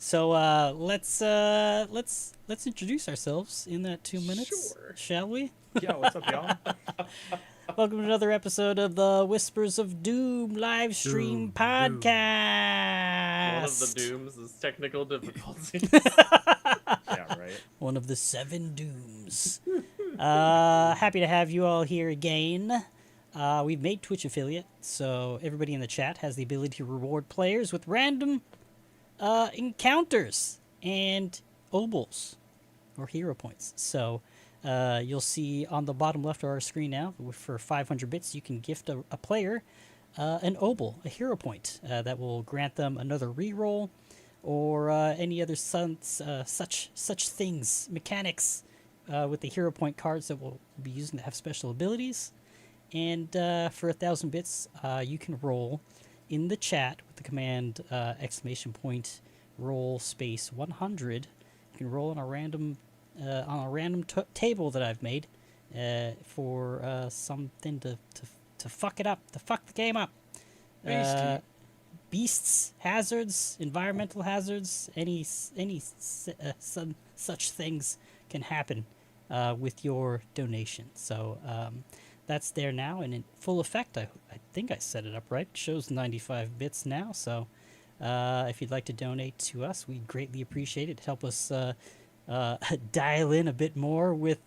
So let's introduce ourselves in that 2 minutes, Sure. shall we? Yeah, what's up, y'all? Welcome to another episode of the Whispers of Doom live stream podcast. One of the dooms is technical difficulties. Yeah, right. One of the 7 dooms. Happy to have you all here again. We've made Twitch affiliate, so everybody in the chat has the ability to reward players with random encounters and obols or hero points. So you'll see on the bottom left of our screen now, for 500 bits, you can gift a player an obol, a hero point, that will grant them another reroll or any other such things, mechanics with the hero point cards that we'll be using to have special abilities. And for 1,000 bits, you can roll in the chat with the command !roll space 100. You can roll on a random table that I've made for something to fuck it up, to fuck the game up. Beasts, hazards, environmental hazards, any such things can happen with your donation. So that's there now and in full effect. I think I set it up right. It shows 95 bits now. So if you'd like to donate to us, we'd greatly appreciate it. Help us dial in a bit more with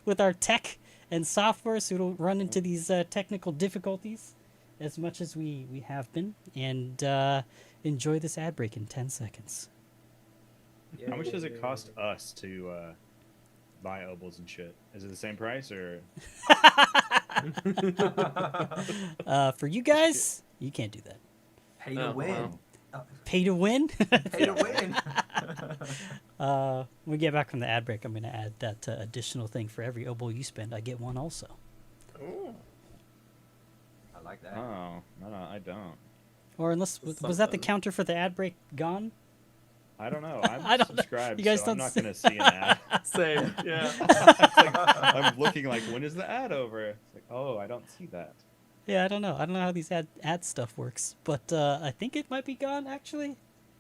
with our tech and software, so we don't run into these technical difficulties as much as we have been. And enjoy this ad break in 10 seconds. How much does it cost us to buy obols and shit? Is it the same price or? For you guys, you can't do that. Pay to win. Pay to win? Pay to win. When we get back from the ad break, I'm going to add that additional thing. For every obol you spend, I get one also. Ooh. I like that. Oh, no, I don't. Or unless, was that the counter for the ad break gone? I don't know. I I'm don't know. subscribed, You guys so don't I'm not see- going to see an ad. Same, yeah. I'm looking like, when is the ad over? It's like, oh, I don't see that. Yeah, I don't know. I don't know how these ad stuff works, but I think it might be gone, actually.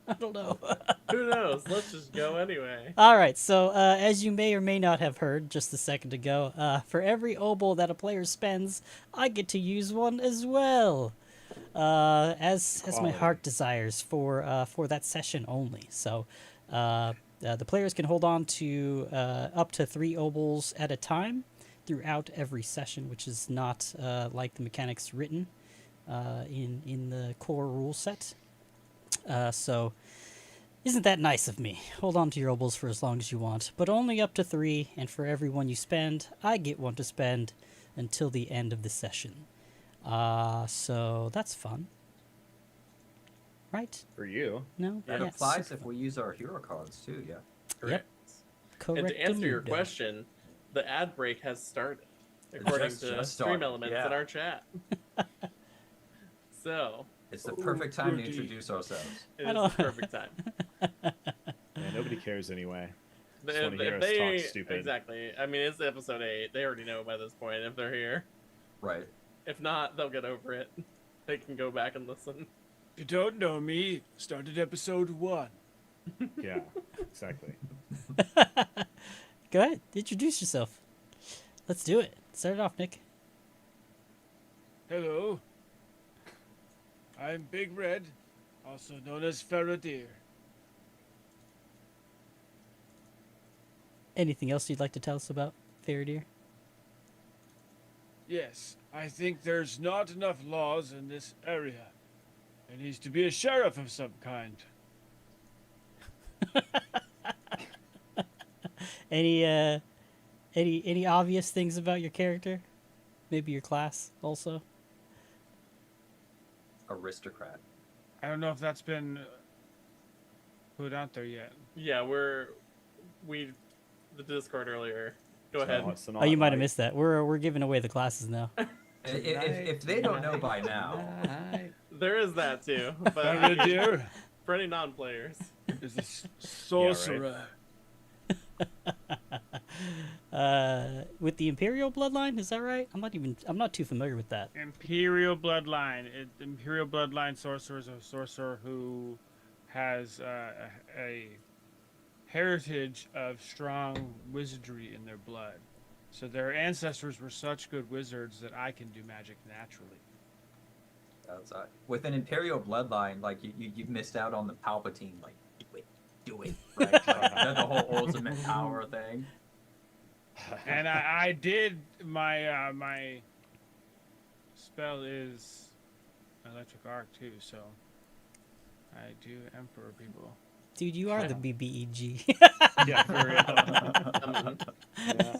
I don't know. Who knows? Let's just go anyway. All right, so as you may or may not have heard just a second ago, for every obol that a player spends, I get to use one as well, as my Quality. heart desires for that session only. So the players can hold on to up to 3 obols at a time throughout every session, which is not like the mechanics written in the core rule set. So isn't that nice of me? Hold on to your obols for as long as you want, but only up to 3, and for every one you spend, I get one to spend until the end of the session. So that's fun. Right? For you. No? That Yeah, applies super if fun. we use our hero cards too, yeah. Yep. And to answer your Correctamundo. question, the ad break has started, according Just to started, Stream Elements yeah. in our chat. So, It's the perfect time to introduce ourselves. it I is the don't- perfect time. Yeah, nobody cares anyway. Just If, wanna hear if us they, talk stupid. exactly. I mean, it's episode 8. They already know by this point if they're here. Right. If not, they'll get over it. They can go back and listen. If you don't know me, start at episode 1. Yeah, exactly. Go ahead, introduce yourself. Let's do it. Start it off, Nick. Hello. I'm Big Red, also known as Faradir. Anything else you'd like to tell us about Faradir? Yes, I think there's not enough laws in this area. There needs to be a sheriff of some kind. Any obvious things about your character? Maybe your class also? Aristocrat. I don't know if that's been put out there yet. Yeah, the Discord earlier. Go So- ahead. so Oh, you might have like- missed that. We're giving away the classes now. If they don't know by now, There is that too. But Faradir for any non-players, is a sorcerer. With the Imperial bloodline, is that right? I'm not too familiar with that. Imperial bloodline. Imperial bloodline sorcerer is a sorcerer who has a heritage of strong wizardry in their blood. So their ancestors were such good wizards that I can do magic naturally. With an Imperial bloodline, like you've missed out on the Palpatine, like do it, right? Like, the whole ultimate power thing. And I did my my spell is electric arc too, so I do Emperor people. Dude, you are the BBEG. Yeah, for real. Yeah.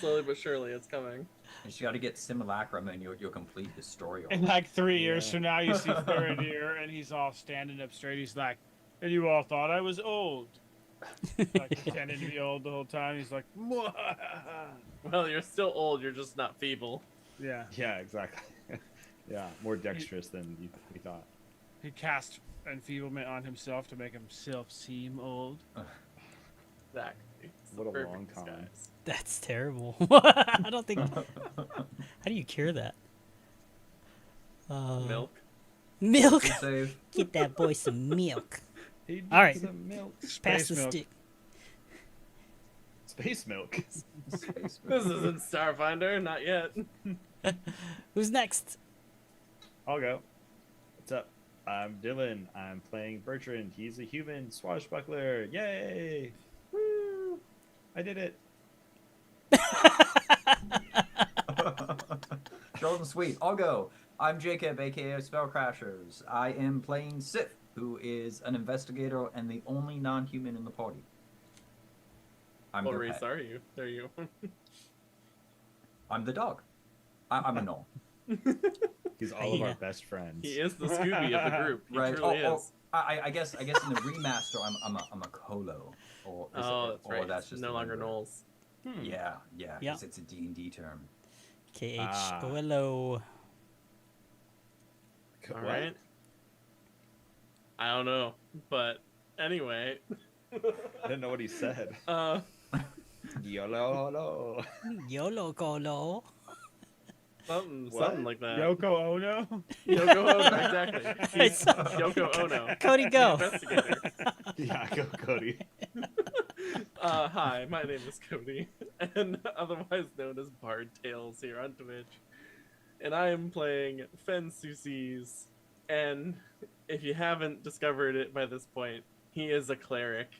Slowly but surely, it's coming. You just got to get Simulacrum, and you'll complete the story. In like 3 years from now, you see Faradir, and he's all standing up straight. He's like, "And you all thought I was old." Like pretending to be old the whole time. He's like, "Mwahaha." Well, you're still old. You're just not feeble. Yeah. Yeah, exactly. Yeah, more dexterous than we thought. He cast enfeeblement on himself to make himself seem old. Exactly. It's the What a perfect long time. disguise. That's terrible. I don't think. How do you cure that? Milk. Milk. Good save. Get that boy some milk. He needs All right. some milk. Pass Space the milk. stick. Space milk. Space This isn't Starfinder, not yet. Who's next? I'll go. What's up? I'm Dylan. I'm playing Bertrand. He's a human swashbuckler. Yay! Woo! I did it. Short and sweet. I'll go. I'm Jacob, aka Spellcrashers. I am playing Sif, who is an investigator and the only non-human in the party. I'm What their race pet. are you? There you. I'm the dog. I'm a gnoll. He's all of Yeah. our best friends. He is the Scooby of the group. He Right. truly is. I guess in the remaster I'm a Colo. Or is Oh, it, that's or right. that's It's just no a longer number. Knowles. Yeah, yeah. Yeah. 'Cause it's a D&D term. KHOLO. All What? right. I don't know, but anyway. I didn't know what he said. YOLO. YOLO Colo. Something What? like that. Yoko Ono? Yoko Ono, exactly. He's Yoko Ono. Cody, go. Investigator. Yeah, go Cody. Hi, my name is Cody, and otherwise known as Bard Tales here on Twitch. And I am playing Fen Susis, and if you haven't discovered it by this point, he is a cleric,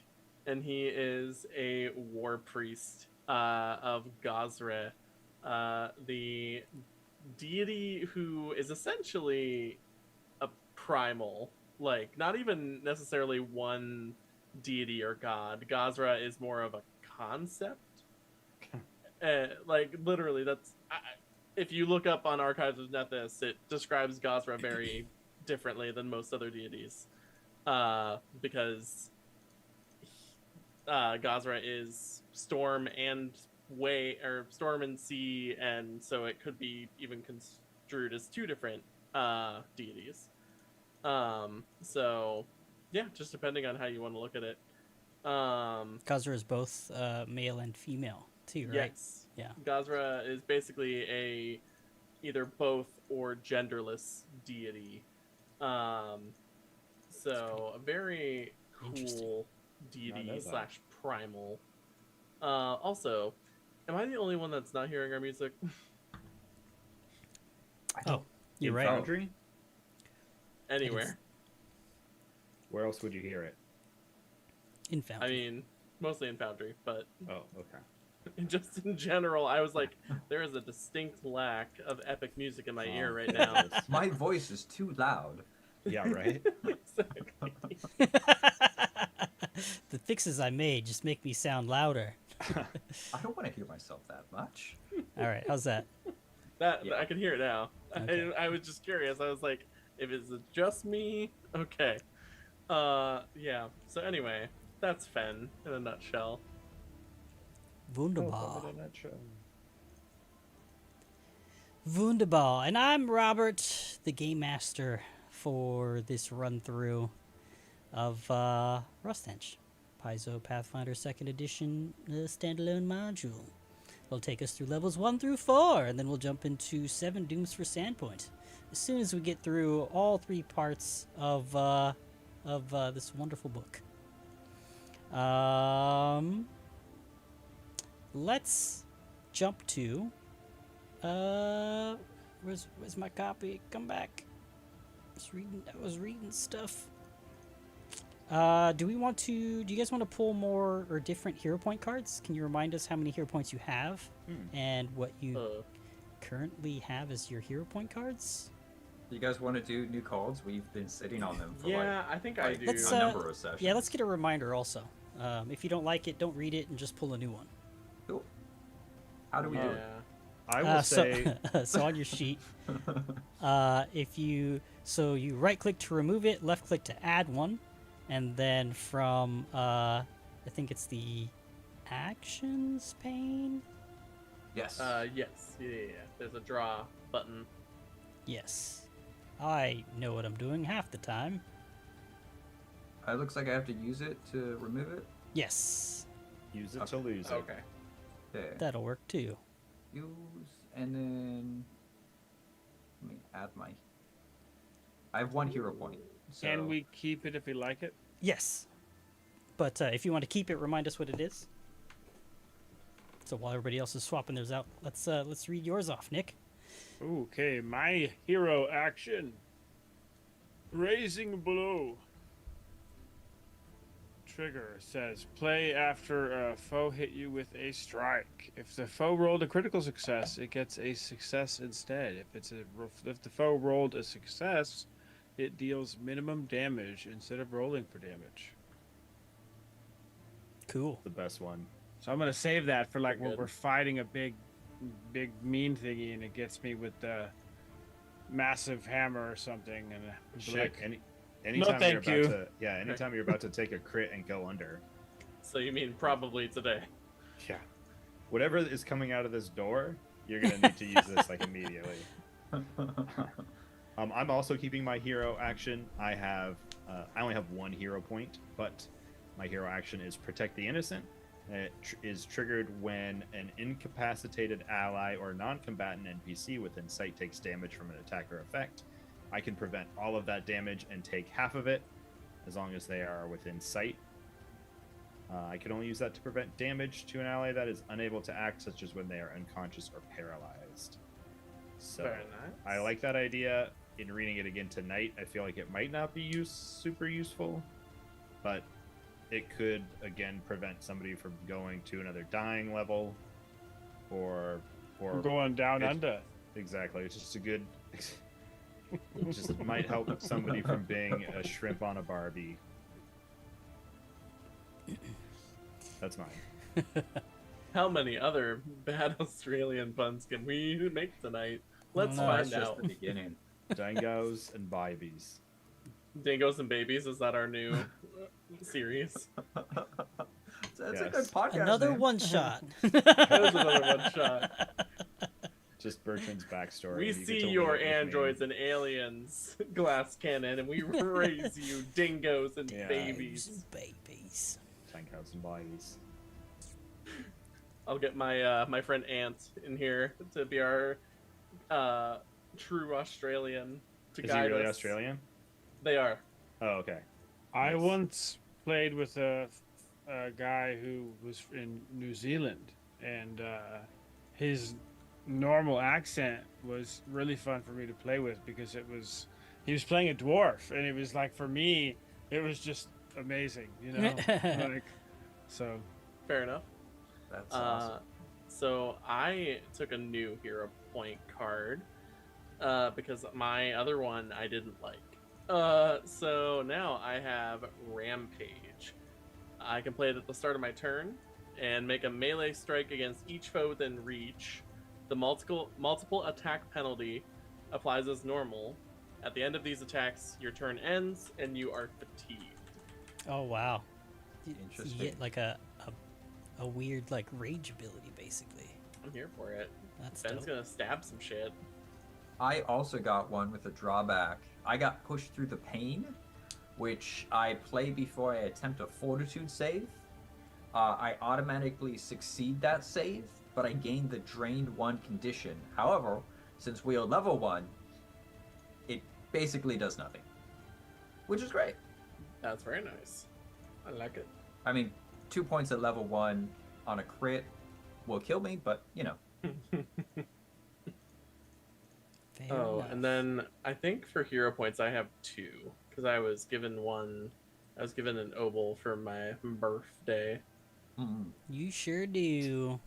and he is a war priest of Gazra, the deity who is essentially a primal, like not even necessarily one deity or god. Gazra is more of a concept. Like literally, that's if you look up on Archives of Nethys, it describes Gazra very differently than most other deities, because Gazra is storm and storm and sea, and so it could be even construed as two different deities. So yeah, just depending on how you want to look at it. Kazra is both male and female, too, right? Yes. Yeah. Gazra is basically a either both or genderless deity. So a very Interesting. cool Did not know deity that. / primal. Also, am I the only one that's not hearing our music? Oh, you're In right. Foundry? Anywhere. Where else would you hear it? In Foundry. I mean, mostly in Foundry, but Oh, okay. just in general, I was like, there is a distinct lack of epic music in my ear right now. My voice is too loud. Yeah, right? Exactly. The fixes I made just make me sound louder. I don't want to hear myself that much. All right, how's that? That I can hear it now. Okay. I was just curious. I was like, if it's just me, okay. Yeah. So anyway, that's Fen in a nutshell. Wunderbar. Oh, in a nutshell. Wunderbar. And I'm Robert, the game master for this run through of Rusthenge, Paizo Pathfinder 2nd Edition standalone module. It'll take us through levels 1 through 4, and then we'll jump into 7 Dooms for Sandpoint. As soon as we get through all 3 parts of of this wonderful book. Let's jump to. Where's my copy? Come back. I was reading stuff. Do you guys want to pull more or different hero point cards? Can you remind us how many hero points you have and what you currently have as your hero point cards? You guys want to do new cards? We've been sitting on them for Yeah, I think I do. Let's, a number of sessions. Yeah, let's get a reminder also. If you don't like it, don't read it and just pull a new one. Cool. How do we do it? I will say. So on your sheet, you right click to remove it, left click to add one, and then from I think it's the actions pane. Yes. Yes. Yeah. There's a draw button. Yes, I know what I'm doing half the time. It looks like I have to use it to remove it. Yes, Use it to lose it. Okay. Okay. that'll work too. Use and then let me add my. I have 1 hero point. So... Can we keep it if we like it? Yes, but if you want to keep it, remind us what it is. So while everybody else is swapping theirs out, let's read yours off, Nick. Okay, my hero action. Raising blow. Trigger says play after a foe hit you with a strike. If the foe rolled a critical success, it gets a success instead. If the foe rolled a success, it deals minimum damage instead of rolling for damage. Cool. The best one. So I'm gonna save that for like Pretty when good. we're fighting a big mean thingy and it gets me with the massive hammer or something and I'll be Shit. like, Anytime thank you're you. about to, anytime you're about to take a crit and go under. So you mean probably today? Yeah. Whatever is coming out of this door, you're gonna need to use this like immediately. I'm also keeping my hero action. I only have 1 hero point, but my hero action is protect the innocent. It is triggered when an incapacitated ally or non-combatant NPC within sight takes damage from an attack or effect. I can prevent all of that damage and take half of it, as long as they are within sight. I can only use that to prevent damage to an ally that is unable to act, such as when they are unconscious or paralyzed. So Very nice. I like that idea. In reading it again tonight, I feel like it might not be super useful, but it could again prevent somebody from going to another dying level, or we're going down it- under. exactly. It's just a good. It just might help somebody from being a shrimp on a Barbie. That's mine. How many other bad Australian puns can we make tonight? Let's No, find That's just out. the beginning. Dangos and Bibies. Dingoes and Babies, is that our new series? That's a Yes. good podcast. Another name. one shot. That was another one shot. Just Bertrand's backstory. We You get see to your live with me. androids and aliens, glass cannon, and we raise you dingoes and Yeah. babies. Babies. Dangos and Bibies. I'll get my my friend Ant in here to be our true Australian to Is he guide really us. Australian? They are. Oh, okay. I Nice. once played with a guy who was in New Zealand, and his normal accent was really fun for me to play with because he was playing a dwarf, and it was like, for me, it was just amazing, you know. Like, so Fair enough. That's awesome. So I took a new hero point card because my other one I didn't like. So now I have Rampage. I can play it at the start of my turn and make a melee strike against each foe within reach. The multiple attack penalty applies as normal. At the end of these attacks, your turn ends and you are fatigued. Oh wow. You Interesting. get like a weird like rage ability basically. I'm here for it. That's Ben's dope. gonna stab some shit. I also got one with a drawback. I got pushed through the pain, which I play before I attempt a fortitude save. I automatically succeed that save, but I gain the drained 1 condition. However, since we are level 1, it basically does nothing, which is great. That's very nice. I like it. I mean, 2 points at level 1 on a crit will kill me, but you know. Fair Oh, enough. and then I think for hero points I have 2 because I was given one. I was given an obol for my birthday. Mm. You sure do.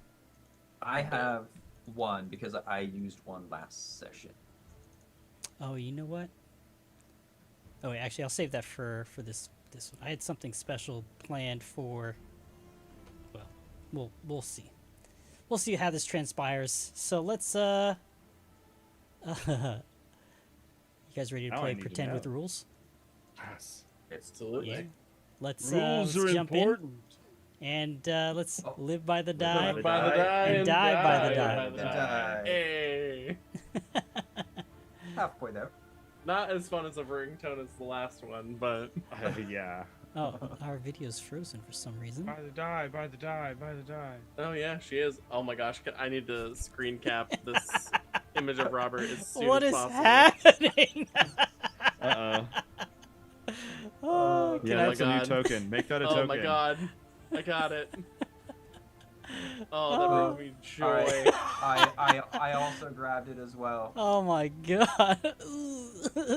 I have 1 because I used 1 last session. Oh, you know what? Oh, wait, actually, I'll save that for this one. I had something special planned for. Well, we'll see. We'll see how this transpires. So let's you guys ready to Now I play need to pretend with know. rules? Yes. Absolutely. Yeah. Let's Rules let's are jump important. in and let's Oh. live by the Live die. by By the die and die by the die. by the die. Die. Hey. Halfway there. Not as fun as a ringtone as the last one, but Yeah. Oh, our video's frozen for some reason. By the die, by the die, by the die. oh yeah, she is. Oh my gosh, I need to screen cap this image of Robert as soon What as is possible. happening? Uh-oh. Oh, Yeah, my that's a new God. token. Make that a Oh token. my god, I got it. Oh, that Oh. brings me joy. Alright. I also grabbed it as well. oh my god.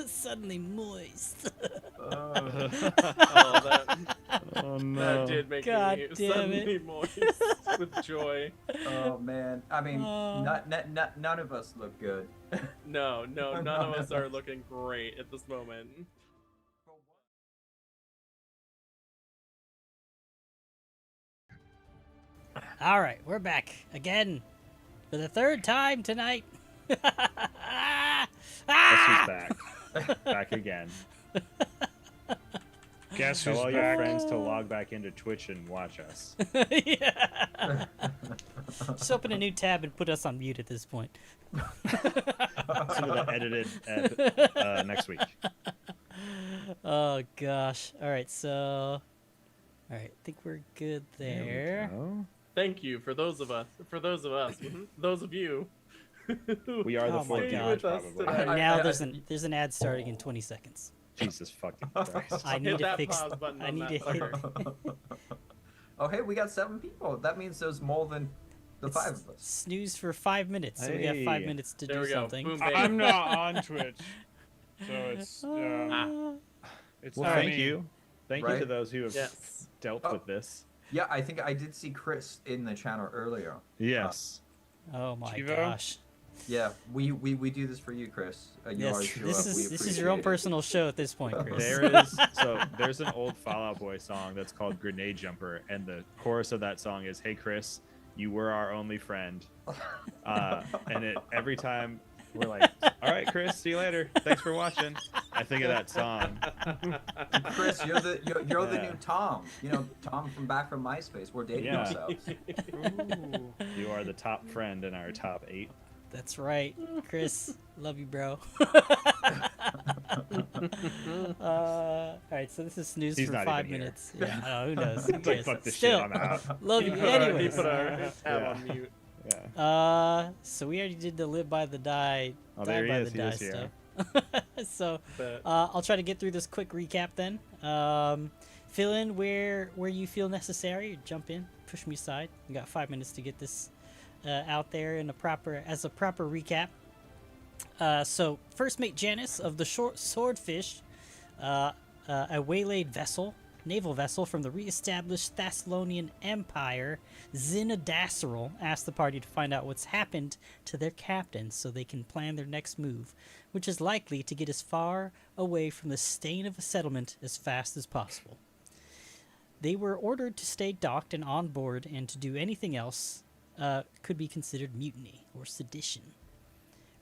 Suddenly moist. Oh, that, Oh that no. did make God me damn suddenly moist with joy. Oh man. I mean, Oh. none of us look good. No, none of us are looking great at this moment. All right, we're back again for the third time tonight. Guess who's back? Back again. Guess Tell who's all your back? friends to log back into Twitch and watch us. Yeah. Just open a new tab and put us on mute at this point. Some of the edited next week. Oh gosh. All right, so I think we're good there. Thank you for those of us, those of you. We are the Oh my four God. viewers, probably. All right, I- now I- there's an ad starting in 20 seconds. Jesus fucking Christ. I need Hit to that fix. pause button I on need that to hit. sucker. Oh hey, we got 7 people. That means there's more than the 5 of us. Snooze for 5 minutes, so we have 5 Hey. minutes to There do we go. something. Boom, I'm bam. not on Twitch, so it's it's Well, not thank me. you. Thank you Right? to those who have Yes. dealt Oh. with this. Yeah, I think I did see Chris in the channel earlier. Yes. Oh my Chivo? gosh. Yeah, we do this for you, Chris. You always Yes, show this up. We is your own appreciate it. personal show at this point, Chris. There's an old Fall Out Boy song that's called Grenade Jumper, and the chorus of that song is, "Hey Chris, you were our only friend." And every time we're like, "All right, Chris, see you later. Thanks for watching." I think of that song. Chris, you're the Yeah. new Tom. You know, Tom from back from MySpace. We're dating Yeah. ourselves. Ooh. You are the top friend in our top 8. That's right, Chris. Love you, bro. All right, so this is snooze He's for not 5 even here. minutes. Yeah, I know, who knows? Who It's like, cares? fuck this Still, shit, I'm out. love He you put anyways. our tab Yeah. on mute. Yeah. So we already did the live by the die, Oh, die there he by is. the He die is here. stuff. So But I'll try to get through this quick recap then. Fill in where you feel necessary. Jump in, push me aside. You got 5 minutes to get this out there in a proper recap. So first mate Janus of the Swordfish, a waylaid naval vessel from the re-established Thessalonian Empire, Zinadaceril, asked the party to find out what's happened to their captain so they can plan their next move, which is likely to get as far away from the stain of a settlement as fast as possible. They were ordered to stay docked and on board, and to do anything else could be considered mutiny or sedition.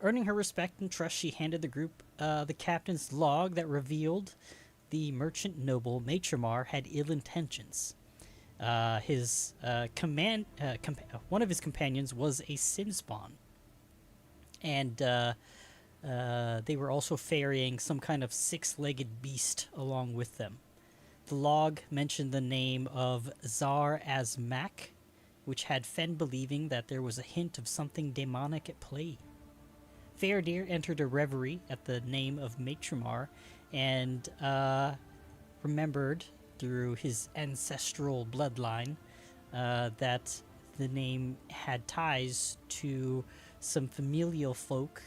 Earning her respect and trust, she handed the group the captain's log that revealed the merchant noble Maitramar had ill intentions. One of his companions was a sin spawn, and they were also ferrying some kind of 6-legged beast along with them. The log mentioned the name of Zar Azmak, which had Fen believing that there was a hint of something demonic at play. Fairdeer entered a reverie at the name of Maitramar, and remembered through his ancestral bloodline that the name had ties to some familial folk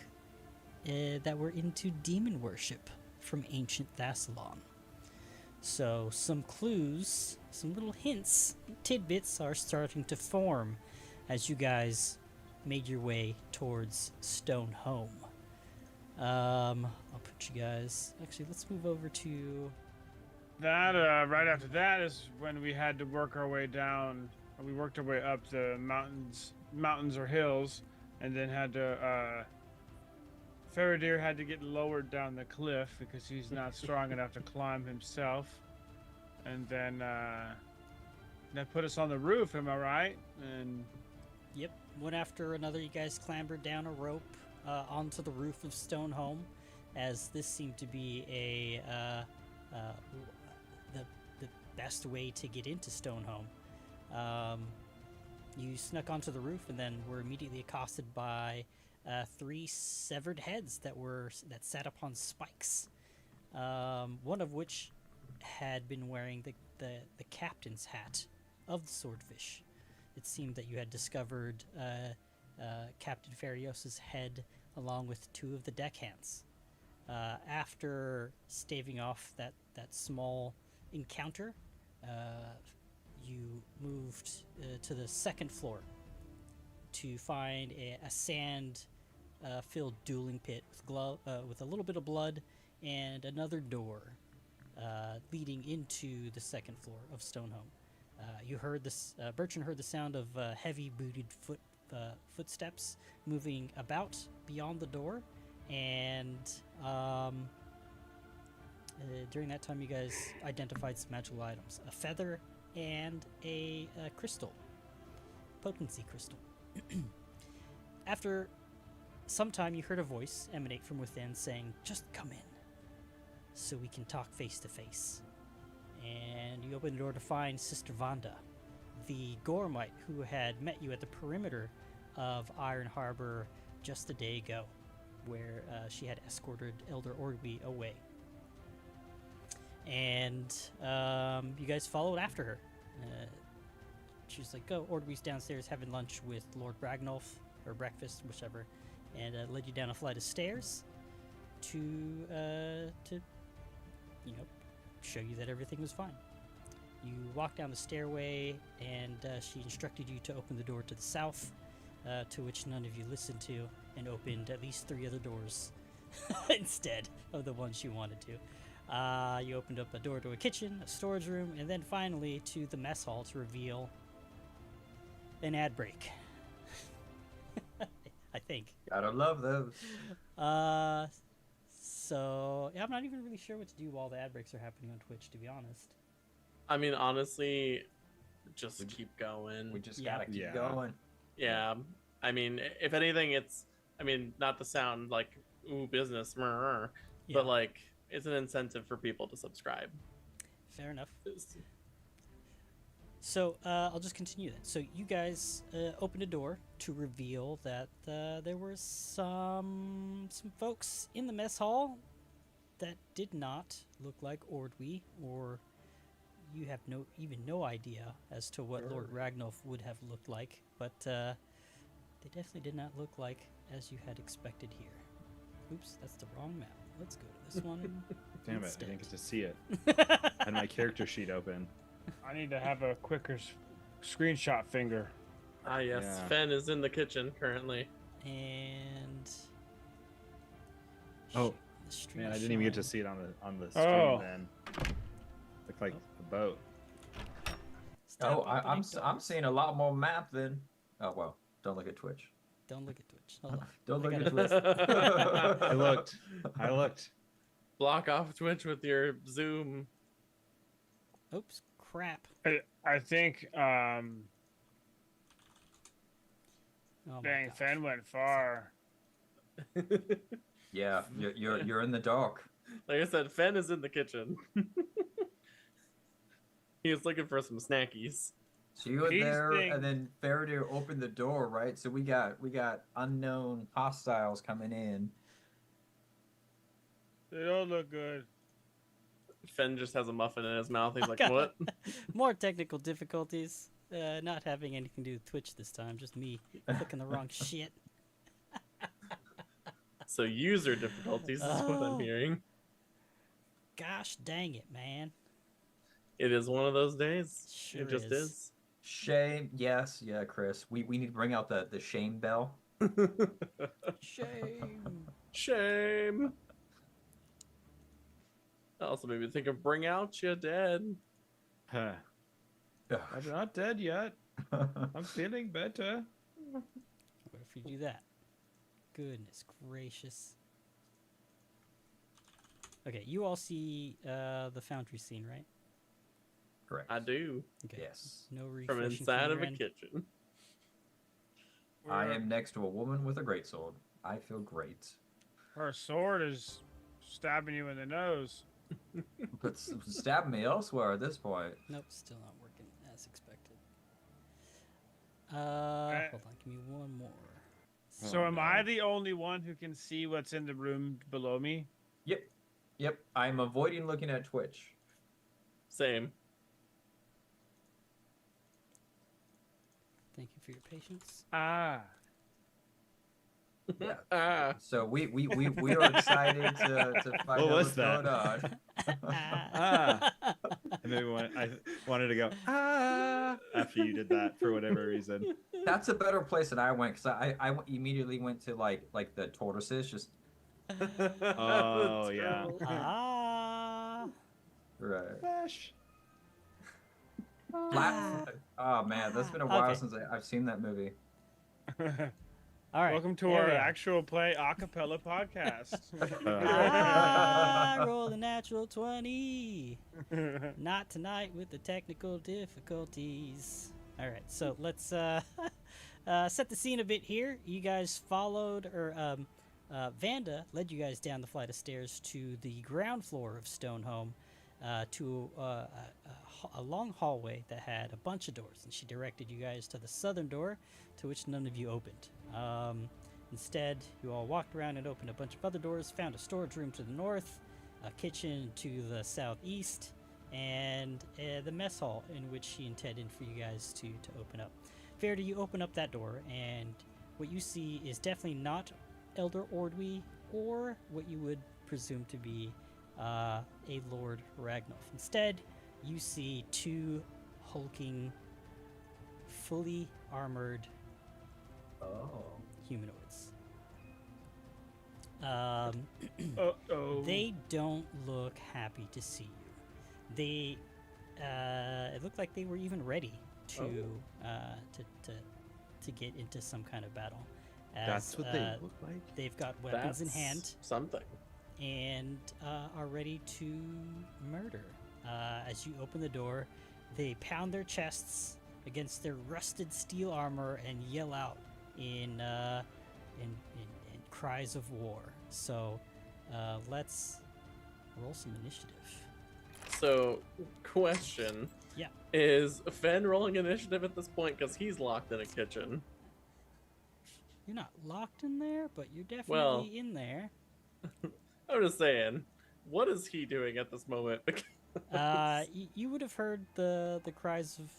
that were into demon worship from ancient Thassalon. So some clues, some little hints, tidbits are starting to form as you guys made your way towards Stone Home. I'll put you guys... Actually, let's move over to... That right after that is when we had to work our way down. We worked our way up the mountains or hills, and then had to. Faradir had to get lowered down the cliff because he's not strong enough to climb himself, and then that put us on the roof. Am I right? And Yep, one after another, you guys clambered down a rope onto the roof of Stone Home, as this seemed to be the best way to get into Stone Home. You snuck onto the roof and then were immediately accosted by 3 severed heads that sat upon spikes. One of which had been wearing the captain's hat of the Swordfish. It seemed that you had discovered Captain Farios's head along with 2 of the deckhands. After staving off that small encounter, you moved to the 2nd floor to find a sand-filled dueling pit with a little bit of blood and another door leading into the 2nd floor of Stonehome. You heard this. Bertrand heard the sound of heavy-booted footsteps moving about beyond the door, and during that time, you guys identified some magical items: a feather and a crystal, potency crystal. After some time, you heard a voice emanate from within saying, "Just come in, so we can talk face to face." And you open the door to find Sister Vanda, the Gormite who had met you at the perimeter of Iron Harbor just a day ago, where she had escorted Elder Orby away. And you guys followed after her. She was like, "Go, Orby's downstairs having lunch with Lord Bragnolf, or breakfast, whichever," and led you down a flight of stairs to show you that everything was fine. You walked down the stairway, and she instructed you to open the door to the south, to which none of you listened to, and opened at least 3 other doors instead of the ones you wanted to. You opened up a door to a kitchen, a storage room, and then finally to the mess hall to reveal an ad break. I think. Gotta love those. So yeah, I'm not even really sure what to do while the ad breaks are happening on Twitch, to be honest. I mean, honestly, just keep going. We just Yeah. gotta keep Yeah. going. Yeah. I mean, if anything, it's, I mean, not to sound like, ooh, business, Yeah. but like, it's an incentive for people to subscribe. Fair enough. So I'll just continue then. So you guys opened a door to reveal that there were some folks in the mess hall that did not look like Ordwy, or you have no idea as to what Lord Ragnolf would have looked like, but they definitely did not look like as you had expected here. Oops, that's the wrong map. Let's go to this one. Damn it, I instead. didn't get to see it. I had my character sheet open. I need to have a quicker screenshot finger. Ah, yes. Yeah. Fen is in the kitchen currently. And Oh, the stream Man, I didn't even get to shine. see it on the stream. Oh. Then looked like a boat. Stop I'm opening seeing a lot more map than. Oh well, don't look at Twitch. Don't look at Twitch. Hold on. Don't I look at gotta- Twitch. I looked. Block off Twitch with your Zoom. Oops, crap. I think Oh my dang, gosh. Fen went far. Yeah, you're in the dark. Like I said, Fen is in the kitchen. He was looking for some snackies. So you were He's there, being- and then Faraday opened the door, right? So we got unknown hostiles coming in. They don't look good. Fen just has a muffin in his mouth. He's like, God. what? More technical difficulties. Not having anything to do with Twitch this time. Just me clicking the wrong shit. So user difficulties is what I'm Oh. hearing. Gosh dang it, man. It is one of those days. Sure It just is. Shame. Yes, yeah, Chris. We need to bring out the shame bell. Shame. Shame. That also made me think of Bring Out Your Dead. Huh. I'm not dead yet. I'm feeling better. What if you do that? Goodness gracious. Okay, you all see the foundry scene, right? Correct. I do. Okay. Yes. No refreshing From inside your of a end. kitchen. I am next to a woman with a greatsword. I feel great. Her sword is stabbing you in the nose. But stab me elsewhere at this point. Nope, still not working as expected. Hold on, give me one more. So Oh, am no. I the only one who can see what's in the room below me? Yep. I'm avoiding looking at Twitch. Same. Thank you for your patience. Ah. Yeah. Ah. So we are excited to find out What was what's going that? on. Ah. And maybe I wanted to go after you did that for whatever reason. That's a better place than I went because I immediately went to like the tortoises. Just Oh, yeah. Ah. right. Flash. Flat. Oh man, that's been a while Okay. since I've seen that movie. All right. Welcome to there our we are. actual play acapella podcast. I roll a natural 20. Not tonight with the technical difficulties. All right, so let's set the scene a bit here. You guys followed, or Vanda led you guys down the flight of stairs to the ground floor of Stonehome, to a long hallway that had a bunch of doors, and she directed you guys to the southern door, to which none of you opened. Instead, you all walked around and opened a bunch of other doors, found a storage room to the north, a kitchen to the southeast, and the mess hall in which she intended for you guys to open up. Verda, you open up that door, and what you see is definitely not Elder Ordwy or what you would presume to be a Lord Ragnolf. Instead, you see two hulking, fully armored Oh. humanoids. Uh-oh. They don't look happy to see you. They, it looked like they were even ready to get into some kind of battle. As, That's what they look like? They've got weapons in hand That's something. and are ready to murder. As you open the door, they pound their chests against their rusted steel armor and yell out in cries of war. So let's roll some initiative. So, question. Yeah. Is Fen rolling initiative at this point? Because he's locked in a kitchen. You're not locked in there, but you're definitely Well- in there. I'm just saying. What is he doing at this moment? You would have heard the cries of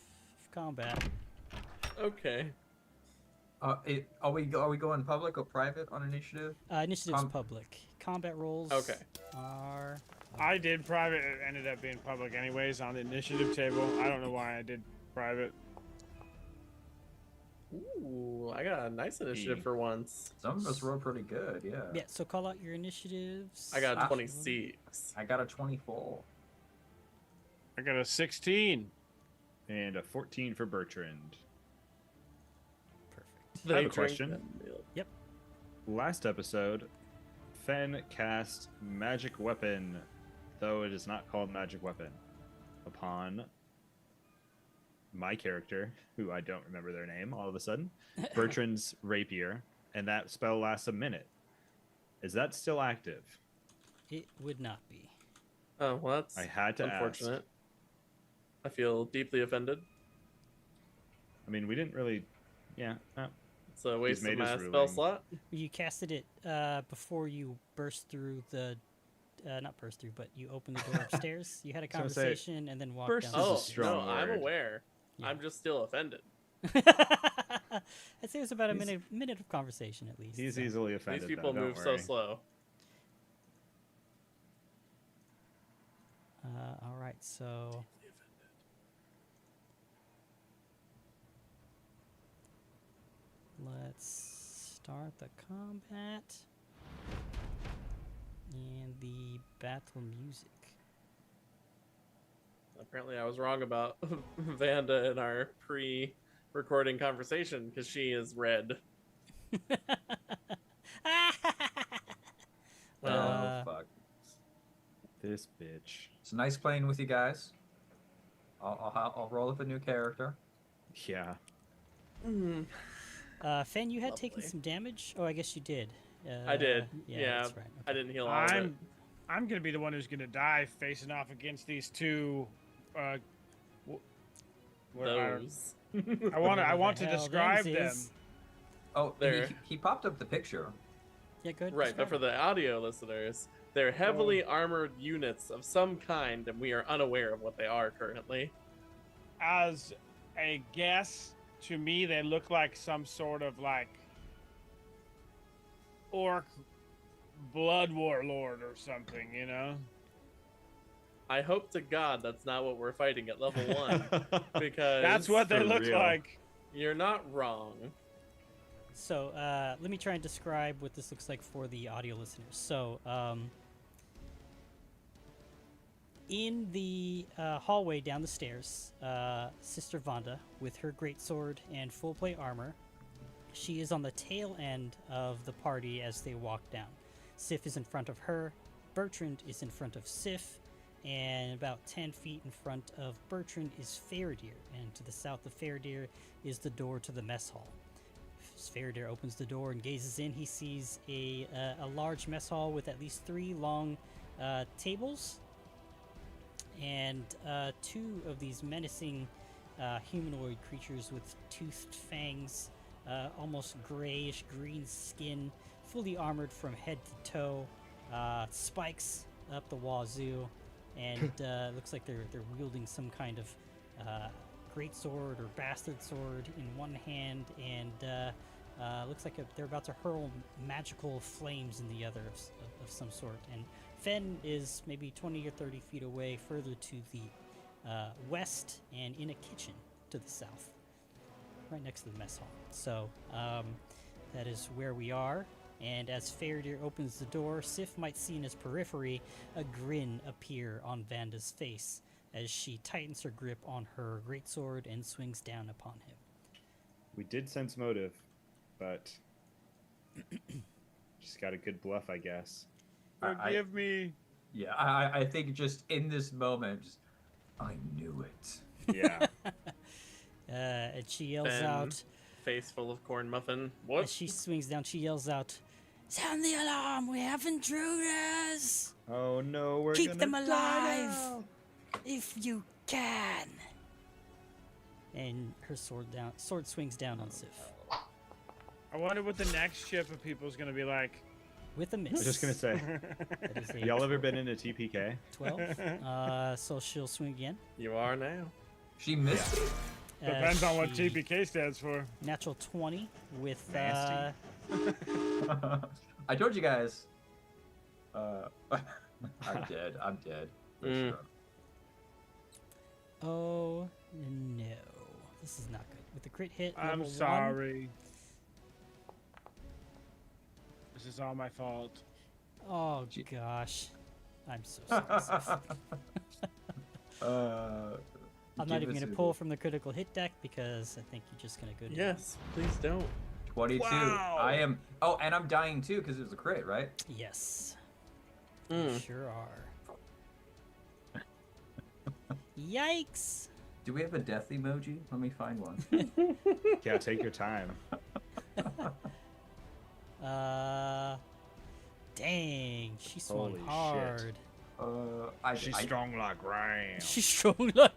combat. Okay. Are we going public or private on initiative? Initiative's Com- public. Combat rolls Okay. are... I did private. It ended up being public anyways on the initiative table. I don't know why I did private. Ooh, I got a nice initiative for once. Some of us roll pretty good, yeah. Yeah, so call out your initiatives. I got a Ah. 26. I got a 24. I got a 16. And a 14 for Bertrand. Perfect. I have a They drink question. that milk. Last episode, Fen cast Magic Weapon, though it is not called Magic Weapon, upon my character, who I don't remember their name all of a sudden, Bertrand's rapier, and that spell lasts a minute. Is that still active? It would not be. Oh, well, that's I had to unfortunate. I feel deeply offended. I mean, we didn't really. Yeah. It's a waste of made my his spell ruling. slot. You casted it before you burst through the not burst through, but you opened the door upstairs. You had a I was gonna say, conversation and then walked burst down. is a Oh strong no, I'm word. aware. Yeah. I'm just still offended. I'd say it was about a He's- minute of conversation at least. He's so. easily offended. These people though, don't move so worry. slow. All right, so let's start the combat and the battle music. Apparently, I was wrong about Vanda in our pre-recording conversation because she is red. Oh fuck! This bitch. It's nice playing with you guys. I'll roll up a new character. Yeah. Fen, you had taken Lovely. some damage. Oh, I guess you did. I did. Yeah, that's right. I Okay. didn't heal all of it. I'm gonna be the one who's gonna die facing off against these two. Those. I want Whatever to the hell describe those them. is. Oh, There. he popped up the picture. Yeah, good. Right, but for the audio listeners, they're heavily armored units of some kind, and we are unaware of what they are currently. As a guess, to me, they look like some sort of like orc blood warlord or something, you know? I hope to God that's not what we're fighting at level 1, because That's what they for look real. like. you're not wrong. So let me try and describe what this looks like for the audio listeners. So in the hallway down the stairs, Sister Vanda, with her greatsword and full plate armor, she is on the tail end of the party as they walk down. Sif is in front of her, Bertrand is in front of Sif, and about 10 feet in front of Bertrand is Faradir, and to the south of Faradir is the door to the mess hall. As Faradir opens the door and gazes in, he sees a large mess hall with at least 3 long tables, and 2 of these menacing humanoid creatures with toothed fangs, almost grayish green skin, fully armored from head to toe, spikes up the wazoo, and looks like they're wielding some kind of greatsword or bastard sword in one hand, and looks like they're about to hurl magical flames in the other of some sort. And Fen is maybe 20 or 30 feet away, further to the west, and in a kitchen to the south, right next to the mess hall. So that is where we are. And as Faradir opens the door, Sif might see in his periphery a grin appear on Vanda's face as she tightens her grip on her greatsword and swings down upon him. We did sense motive, but just got a good bluff, I guess. Forgive me. Yeah, I think just in this moment, just, I knew it. Yeah. And she yells Fen, out, Face full of corn muffin. as What? she swings down, she yells out, "Sound the alarm! We have intruders! Oh no, we're Keep gonna them die alive! now. If you can!" And her sword swings down on Sif I wonder what the next ship of people is going to be like. with a miss. I was just gonna say, That is a y'all ever been in a TPK? 12. So she'll swing again. You are now. She missed it. Depends on what She- TPK stands for. Natural 20 with Nasty. I told you guys. I'm dead. I'm dead. For Mm. sure. oh no, this is not good. With the crit hit, I'm level 1, sorry. This is all my fault. oh gosh, I'm so sorry. Sif. I'm not give even us gonna a- pull from the critical hit deck because I think you're just gonna go down. Yes, please don't. 22. Wow. I am. Oh, and I'm dying too because it was a crit, right? Yes, Mm. you sure are. Yikes! Do we have a death emoji? Let me find one. Yeah, take your time. Dang, she swung Holy shit. hard. She's strong like rain. She's strong like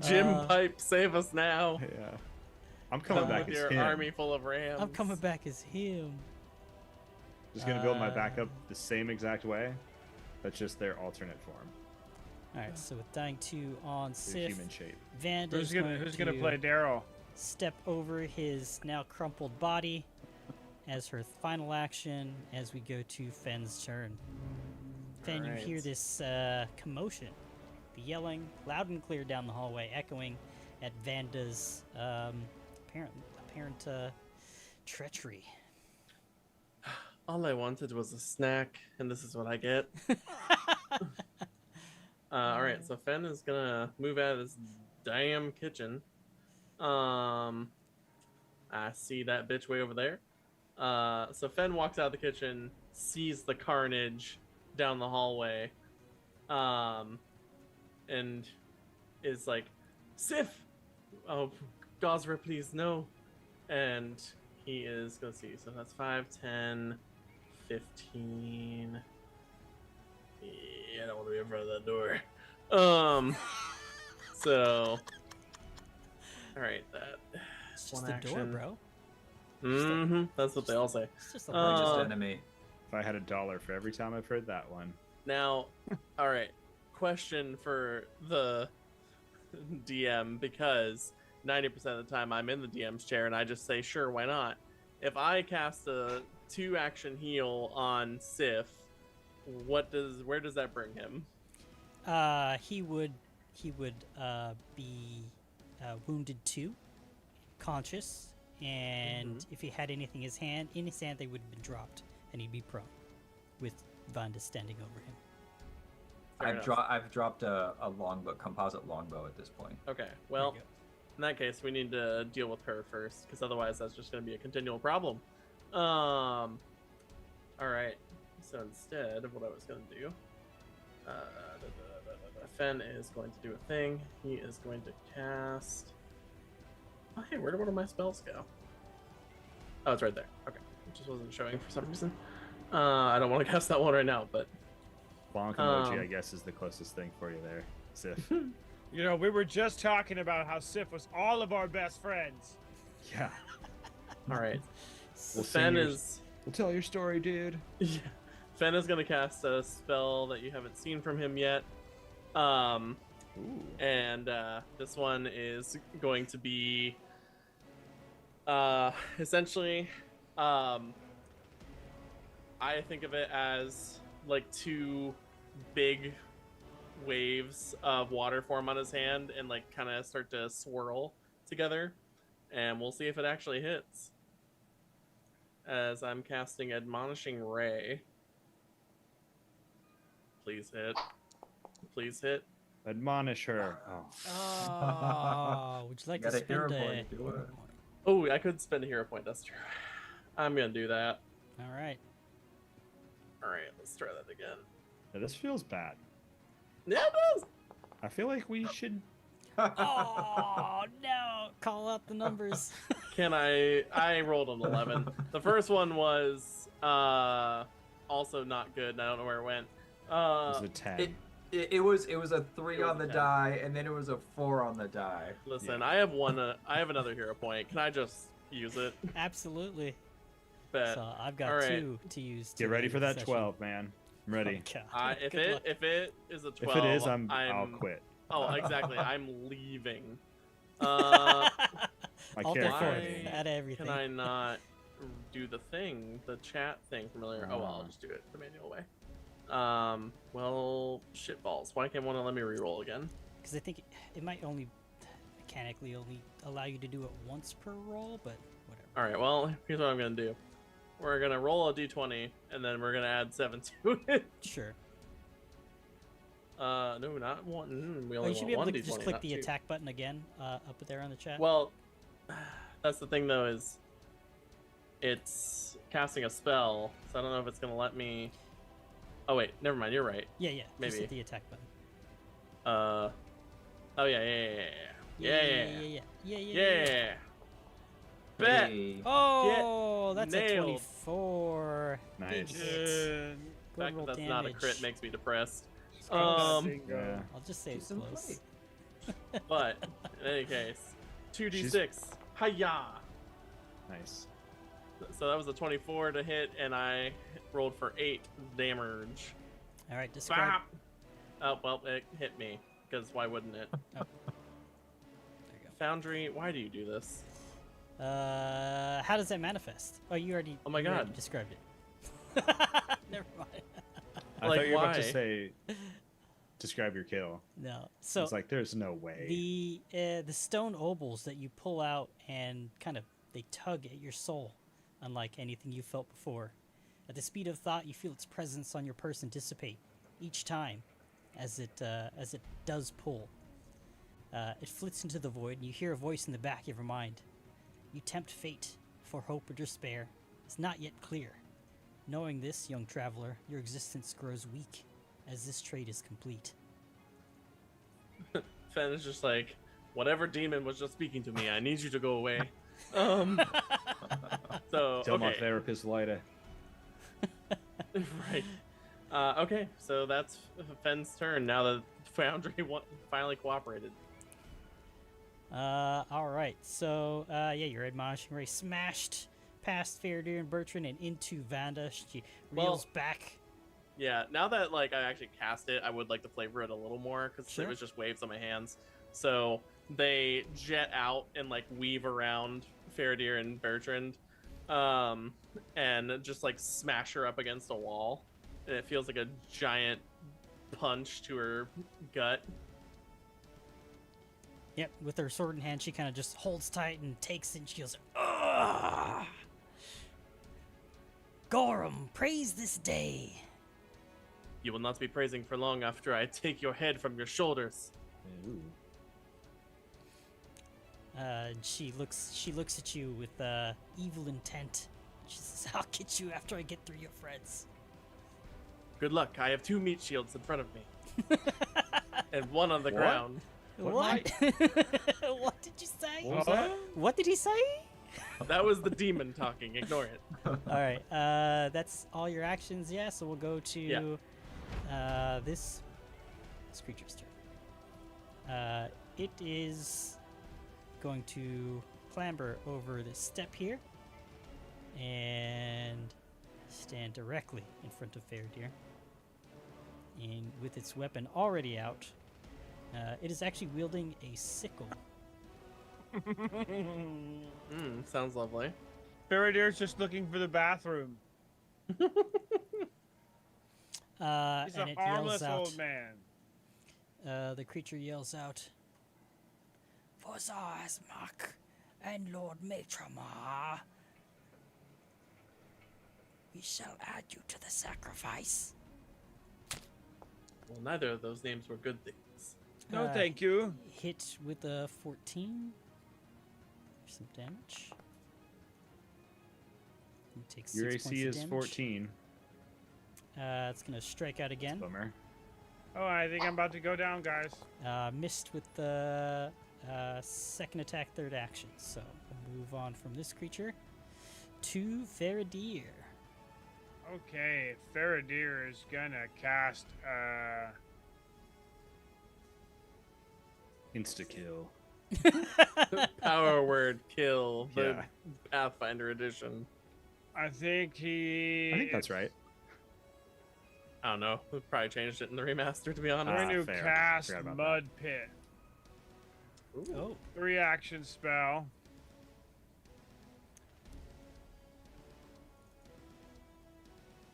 Jim Pipe, save us now. Yeah. I'm coming Come back with as your him. army full of rams. I'm coming back as him. Just gonna build my backup the same exact way. That's just their alternate form. All right, so with dying 2 on The Sif, human shape. Vanda Who's is gonna play Daryl? step over his now crumpled body as her final action as we go to Fen's turn. Fen, you hear Alright. this commotion, the yelling loud and clear down the hallway, echoing at Vanda's apparent treachery. All I wanted was a snack, and this is what I get. All right, so Fen is gonna move out of this damn kitchen. I see that bitch way over there. So Fen walks out of the kitchen, sees the carnage down the hallway, and is like, "Sif, oh, Gosra, please no." And he is gonna see. So that's 5, 10, 15. Yeah, I don't want to be in front of that door. So, all right, that. It's just one a door, action. bro. Mm-hmm. That's what they all say. It's just a Largest Uh, enemy. If I had $1 for every time I've heard that one. Now, all right. Question for the DM, because 90% of the time I'm in the DM's chair and I just say, sure, why not? If I cast a 2-action heal on Sif, where does that bring him? He would be wounded 2, conscious, and if he had anything in his hand, they would have been dropped, and he'd be prone, with Vanda standing over him. Fair enough. I've dropped a longbow, composite longbow at this point. Okay, well, There you in that case, we need to deal with her first, because otherwise that's just going to be a continual problem. All right. So instead of what I was going to do, Fen is going to do a thing. He is going to cast. Oh, hey, where did one of my spells go? Oh, it's right there. Okay, it just wasn't showing for some reason. I don't want to cast that one right now, but Bonk emoji, I guess, is the closest thing for you there, Sif. You know, we were just talking about how Sif was all of our best friends. Yeah. all right. We'll Fen sing your- is. We'll tell your story, dude. Yeah. Fen is going to cast a spell that you haven't seen from him yet. Ooh. And this one is going to be essentially I think of it as like 2 big waves of water form on his hand and like kind of start to swirl together, and we'll see if it actually hits. As I'm casting Admonishing Ray. Please hit. Please hit. Admonish her. Oh. Oh, would you like to Got a hero spend a point, do hero it. point? Oh, I could spend a hero point. That's true. I'm gonna do that. All right. All right, let's try that again. Now, this feels bad. Yeah, it does. I feel like we should. Oh no! Call out the numbers. Can I rolled an 11. The first one was also not good, and I don't know where it went. It was a 10. It was a 3 It was on a the 10. die, and then it was a 4 on the die. Listen, Yeah. I have one. I have another hero point. Can I just use it? Absolutely. Bet. So I've got All right. 2 to use. Get to ready end for the that session. 12, man. I'm ready. Oh, God. If Good luck. it is a 12, If it is, I'll quit. Oh, exactly. I'm leaving. My All character. fourth Why out of everything. Can I not do the thing, the chat thing from earlier? Oh, well, I'll just do it the manual way. Well, shit balls. Why can't one let me reroll again? Because I think it might mechanically only allow you to do it once per roll, but whatever. All right. Well, here's what I'm gonna do. We're gonna roll a d20, and then we're gonna add 7 to it. Sure. No, not one. We Oh, only you should want be able one to d20, just click not the 2. attack button again up there on the chat. Well, that's the thing though, is it's casting a spell, so I don't know if it's gonna let me. Oh wait, never mind. You're right. yeah. Just maybe. hit the attack button. Oh yeah. Yeah. Bet. Hey. Oh, that's a nailed. 24. Nice. Big hit. The fact roll that that's not a damage. crit makes me depressed. Yeah. I'll just say it's Some close. play. But in any case, 2d6. Hiya. Nice. So that was a 24 to hit, and I rolled for 8 damage. All right, describe. Bop! Oh, well, it hit me, because why wouldn't it? There you Foundry, why do you do this? go. How does that manifest? Oh, you already. Oh my you already God. described it. Never mind. I Like, thought you were about to why? say, describe your kill. No. So It's like, there's no way. the stone obols that you pull out and kind of they tug at your soul, unlike anything you felt before. At the speed of thought, you feel its presence on your person dissipate each time, as it does pull. It flits into the void, and you hear a voice in the back of your mind. You tempt fate, for hope or despair is not yet clear. Knowing this, young traveler, your existence grows weak, as this trait is complete. Fen is just like, whatever demon was just speaking to me, I need you to go away. So, Tell my okay. therapist later. Right. Okay, so that's Fen's turn now that Foundry finally cooperated. All right. So, yeah, your admonishing ray smashed past Faradir and Bertrand and into Vanda. She reels back. Yeah, now that like I actually cast it, I would like to flavor it a little more because Sure. it was just waves on my hands. So they jet out and like weave around Faradir and Bertrand, and just like smash her up against a wall, and it feels like a giant punch to her gut. Yep, with her sword in hand, she kind of just holds tight and takes it, and she goes, "Ugh! Gorum, praise this day." You will not be praising for long after I take your head from your shoulders. Ooh. And she looks at you with evil intent. She says, "I'll get you after I get through your friends." Good luck. I have 2 meat shields in front of me, and one on the What? ground. What? What did you say? What was that? What did he say? That was the demon talking. Ignore it. All right, that's all your actions. Yeah, so we'll go to this creature's turn. It is going to clamber over this step here and stand directly in front of Faradir. And with its weapon already out, it is actually wielding a sickle. Sounds lovely. Faradir's just looking for the bathroom. He's And a it harmless yells out. old man. The creature yells out, "For Zarsmak and Lord Maitramar, we shall add you to the sacrifice." Well, neither of those names were good things. No, thank you. Hit with a 14. Some damage. You take Your 6 points AC of is damage. 14. It's gonna strike out again. Bummer. Oh, I think I'm about to go down, guys. Missed with the second attack, third action. So we'll move on from this creature to Faradir. Okay, Faradir is gonna cast Insta kill. Power word kill. The Yeah. Pathfinder edition. I think that's right. I don't know. We probably changed it in the remaster, to be I'm honest. going to fair. cast Forgot about Mud Pit. Oh, 3 action spell.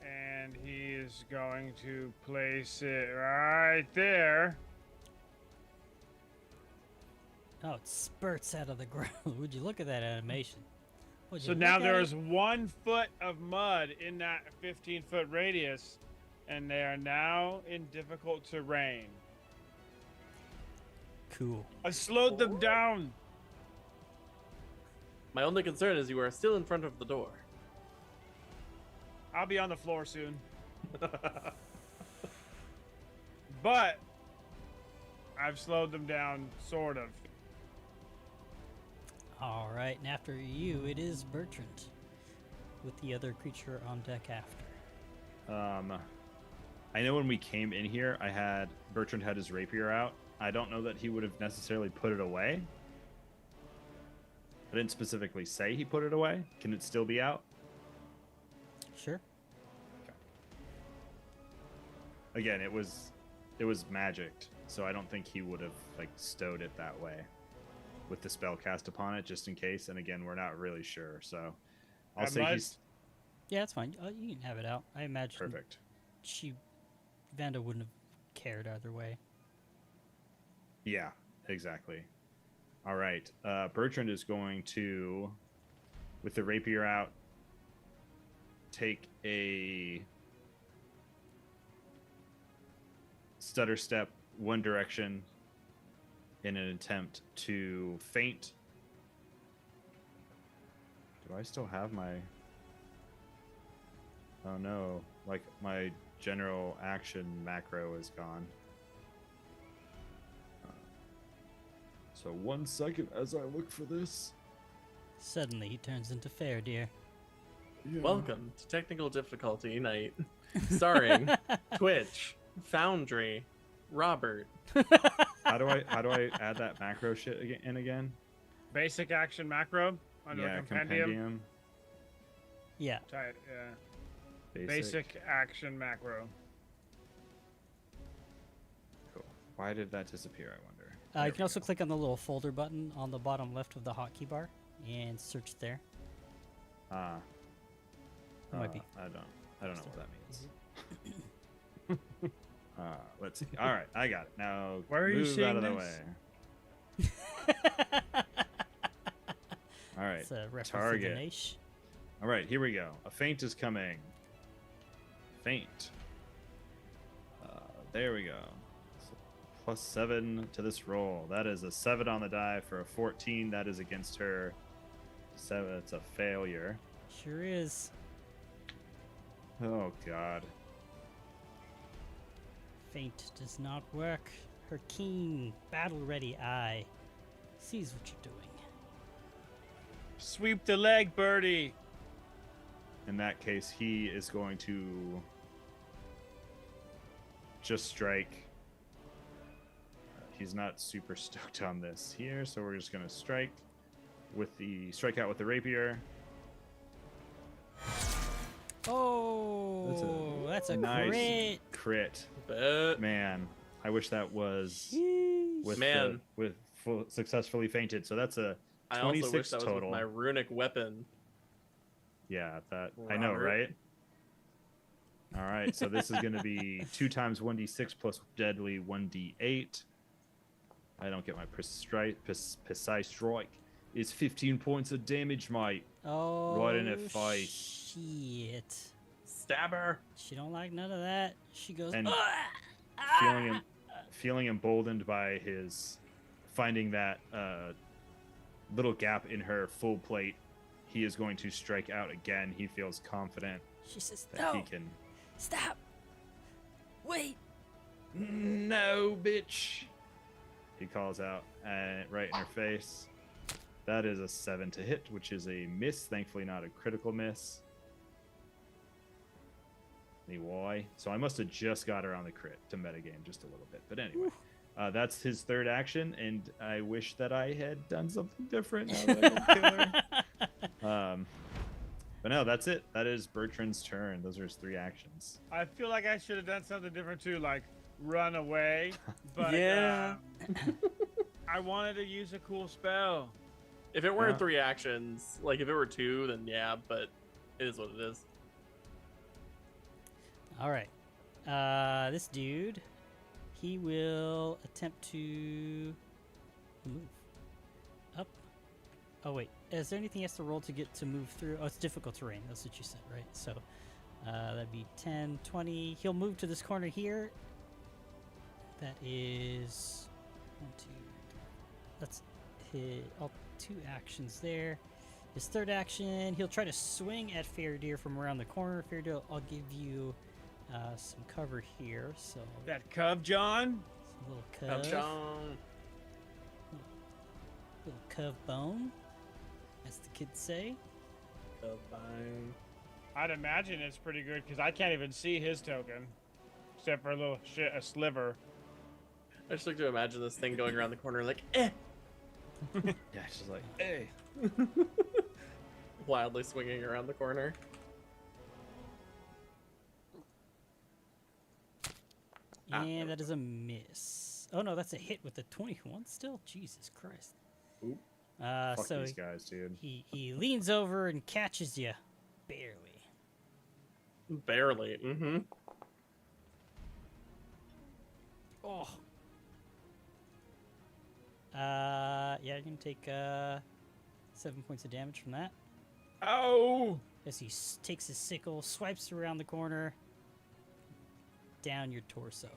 And he is going to place it right there. oh, it spurts out of the ground. Would you look at that animation? Would you So look now at there it? is 1 foot of mud in that 15-foot radius, and they are now in difficult terrain. Cool. I slowed them down. My only concern is you are still in front of the door. I'll be on the floor soon. But I've slowed them down, sort of. All right, and after you, it is Bertrand, with the other creature on deck after. I know when we came in here, Bertrand had his rapier out. I don't know that he would have necessarily put it away. I didn't specifically say he put it away. Can it still be out? again, it was magicked, so I don't think he would have like stowed it that way with the spell cast upon it, just in case. And again, we're not really sure, so I'll say he's Yeah, that's fine. You can have it out. I imagine perfect. Vanda wouldn't have cared either way. Yeah, exactly. All right, Bertrand is going to, with the rapier out, take a stutter step one direction in an attempt to feint. Do I still have my... Oh no, like my general action macro is gone. So 1 second as I look for this. Suddenly, he turns into Fair Deer. Yeah. Welcome to Technical Difficulty Night, starring Twitch, Foundry, Robert. How do I add that macro shit again? Basic action macro under Yeah, compendium. Yeah. Type, yeah. Basic action macro. Cool. Why did that disappear, I wonder? You There can we also go. click on the little folder button on the bottom left of the hotkey bar and search there. Ah. It might be. I don't know what that means. Let's see. All right, I got it. Now Where are you move seeing out of the this? way. All right. It's a reference to target. Ganesh. All right, here we go. A feint is coming. Feint. There we go. So +7 to this roll. That is a 7 on the die for a 14. That is against her. 7. It's a failure. Sure is. Oh God. Feint does not work. Her keen, battle-ready eye sees what you're doing. Sweep the leg, birdie. In that case, he is going to just strike. He's not super stoked on this here, so we're just going to strike out with the rapier. Oh, that's a nice crit. Bet. Man, I wish that was Jeez. with full, successfully fainted. So that's a I also wish 26 that was total. with my runic weapon. Yeah, that I know, Robert. right? All right, so this is going to be 2 times 1d6 plus deadly 1d8. I don't get my precise strike. It's 15 points of damage, mate. Oh, Right in her face. Shit. Stab her. She don't like none of that. She goes, And "Ah!" feeling emboldened by his finding that little gap in her full plate, he is going to strike out again. He feels confident She says, that no, he can. stop. Wait. No, bitch. He calls out right in her face. That is a 7 to hit, which is a miss. Thankfully, not a critical miss. Why? So I must have just got her on the crit to metagame just a little bit. But anyway, that's his third action, and I wish that I had done something different now that I don't kill her. But no, that's it. That is Bertrand's turn. Those are his 3 actions. I feel like I should have done something different too, like run away. But Yeah. I wanted to use a cool spell. If it weren't Yeah. 3 actions, like if it were 2, then yeah, but it is what it is. All right. This dude, he will attempt to move up. Oh, wait. Is there anything he has to roll to get to move through? Oh, it's difficult terrain. That's what you said, right? So that'd be 10, 20. He'll move to this corner here. That is 1, 2, 3. That's his, all 2 actions there. His third action, he'll try to swing at Fairdeer from around the corner. Fairdeer, I'll give you some cover here. So That cub, John. a little cove, John. little cove bone, as the kids say. Combine. I'd imagine it's pretty good because I can't even see his token, except for a little a sliver. I just like to imagine this thing going around the corner like, eh, Yeah, it's just like, hey. wildly swinging around the corner. And that is a miss. Oh no, that's a hit with the 21 still. Jesus Christ. Oop. Fuck So these guys, dude. he leans over and catches you, barely. Barely. Mm-hmm. Oh. Yeah, you're gonna take 7 points of damage from that. Oh! As he takes his sickle, swipes around the corner, down your torso.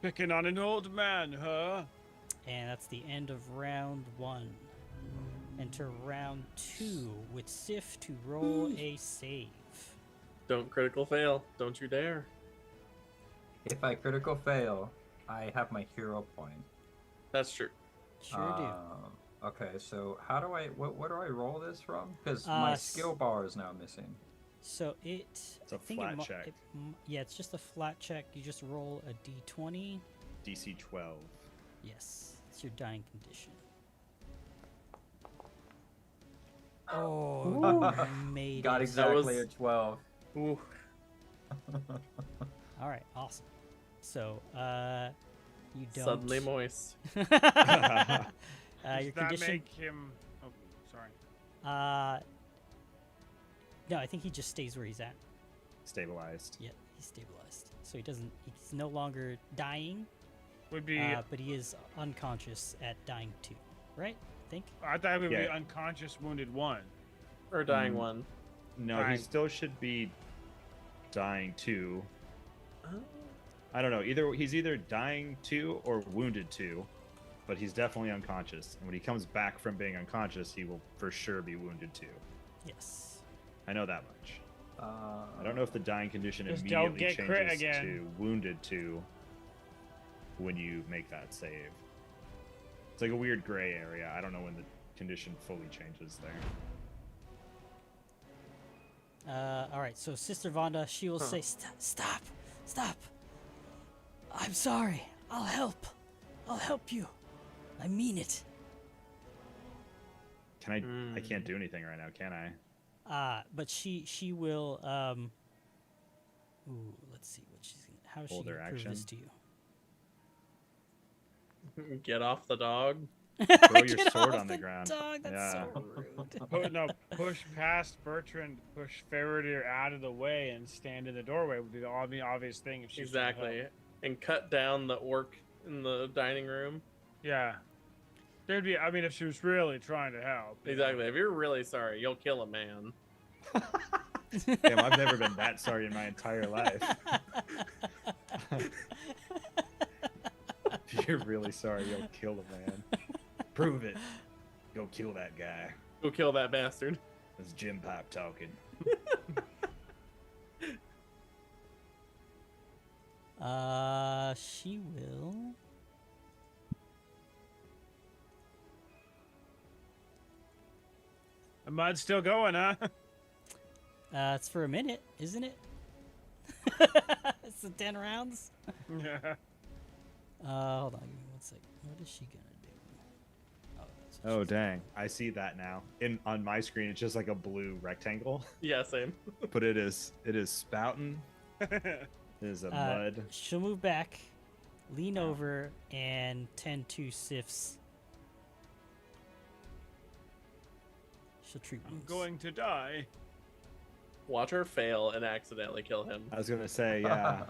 Picking on an old man, huh? And that's the end of round 1. Enter round 2 with Sif to roll a save. Don't critical fail. Don't you dare. If I critical fail, I have my hero point. That's true. Sure do. Okay, so how do I what do I roll this from? Because my skill bar is now missing. So It's a flat check. Yeah, it's just a flat check. You just roll a d20. DC 12. Yes, it's your dying condition. Oh, you made Got it. exactly a 12. Ooh. All right, awesome. So, you don't. Suddenly moist. Your Does that condition. make him... Oh, sorry. No, I think he just stays where he's at. Stabilized. Yeah, he's stabilized. So he doesn't. He's no longer dying, Would be... but he is unconscious at dying 2, right? I think. I thought it would be Yeah. unconscious wounded 1. Or dying one. No, he Dying. still should be dying 2. Oh. I don't know. He's either dying 2 or wounded 2, but he's definitely unconscious. And when he comes back from being unconscious, he will for sure be wounded 2. Yes. I know that much. I don't know if the dying condition Just don't immediately get crit changes again. to wounded 2 when you make that save. It's like a weird gray area. I don't know when the condition fully changes there. All right. So Sister Vanda, she will say, "Stop, stop. I'm sorry. I'll help. I'll help you. I mean it." Can I can't do anything right now, can I? But she will. Ooh, let's see what she's gonna. How is she Hold her gonna prove this to action. you? Get off the dog. Throw your Get sword off on the ground. Dog, that's Yeah. so rude. Push past Bertrand, push Faraday out of the way, and stand in the doorway would be the obvious thing if she's trying to Exactly. help. And cut down the orc in the dining room. Yeah. There'd be, I mean, if she was really trying to help. you know. Exactly. If you're really sorry, you'll kill a man. Damn, I've never been that sorry in my entire life. If you're really sorry, you'll kill a man. Prove it. Go kill that guy. Go kill that bastard. That's Jim Pipe talking. She will. The mud's still going, huh? It's for a minute, isn't it? It's the 10 rounds. Yeah. Hold on, give me 1 second. What is she gonna do? Oh, that's what Oh she's- dang! I see that now. On my screen, it's just like a blue rectangle, Yeah, same. but it is spouting. It is a mud. She'll move back, lean over, and tend to Sif's. She'll treat I'm wounds. going to die. Watch her fail and accidentally kill him. I was gonna say, yeah.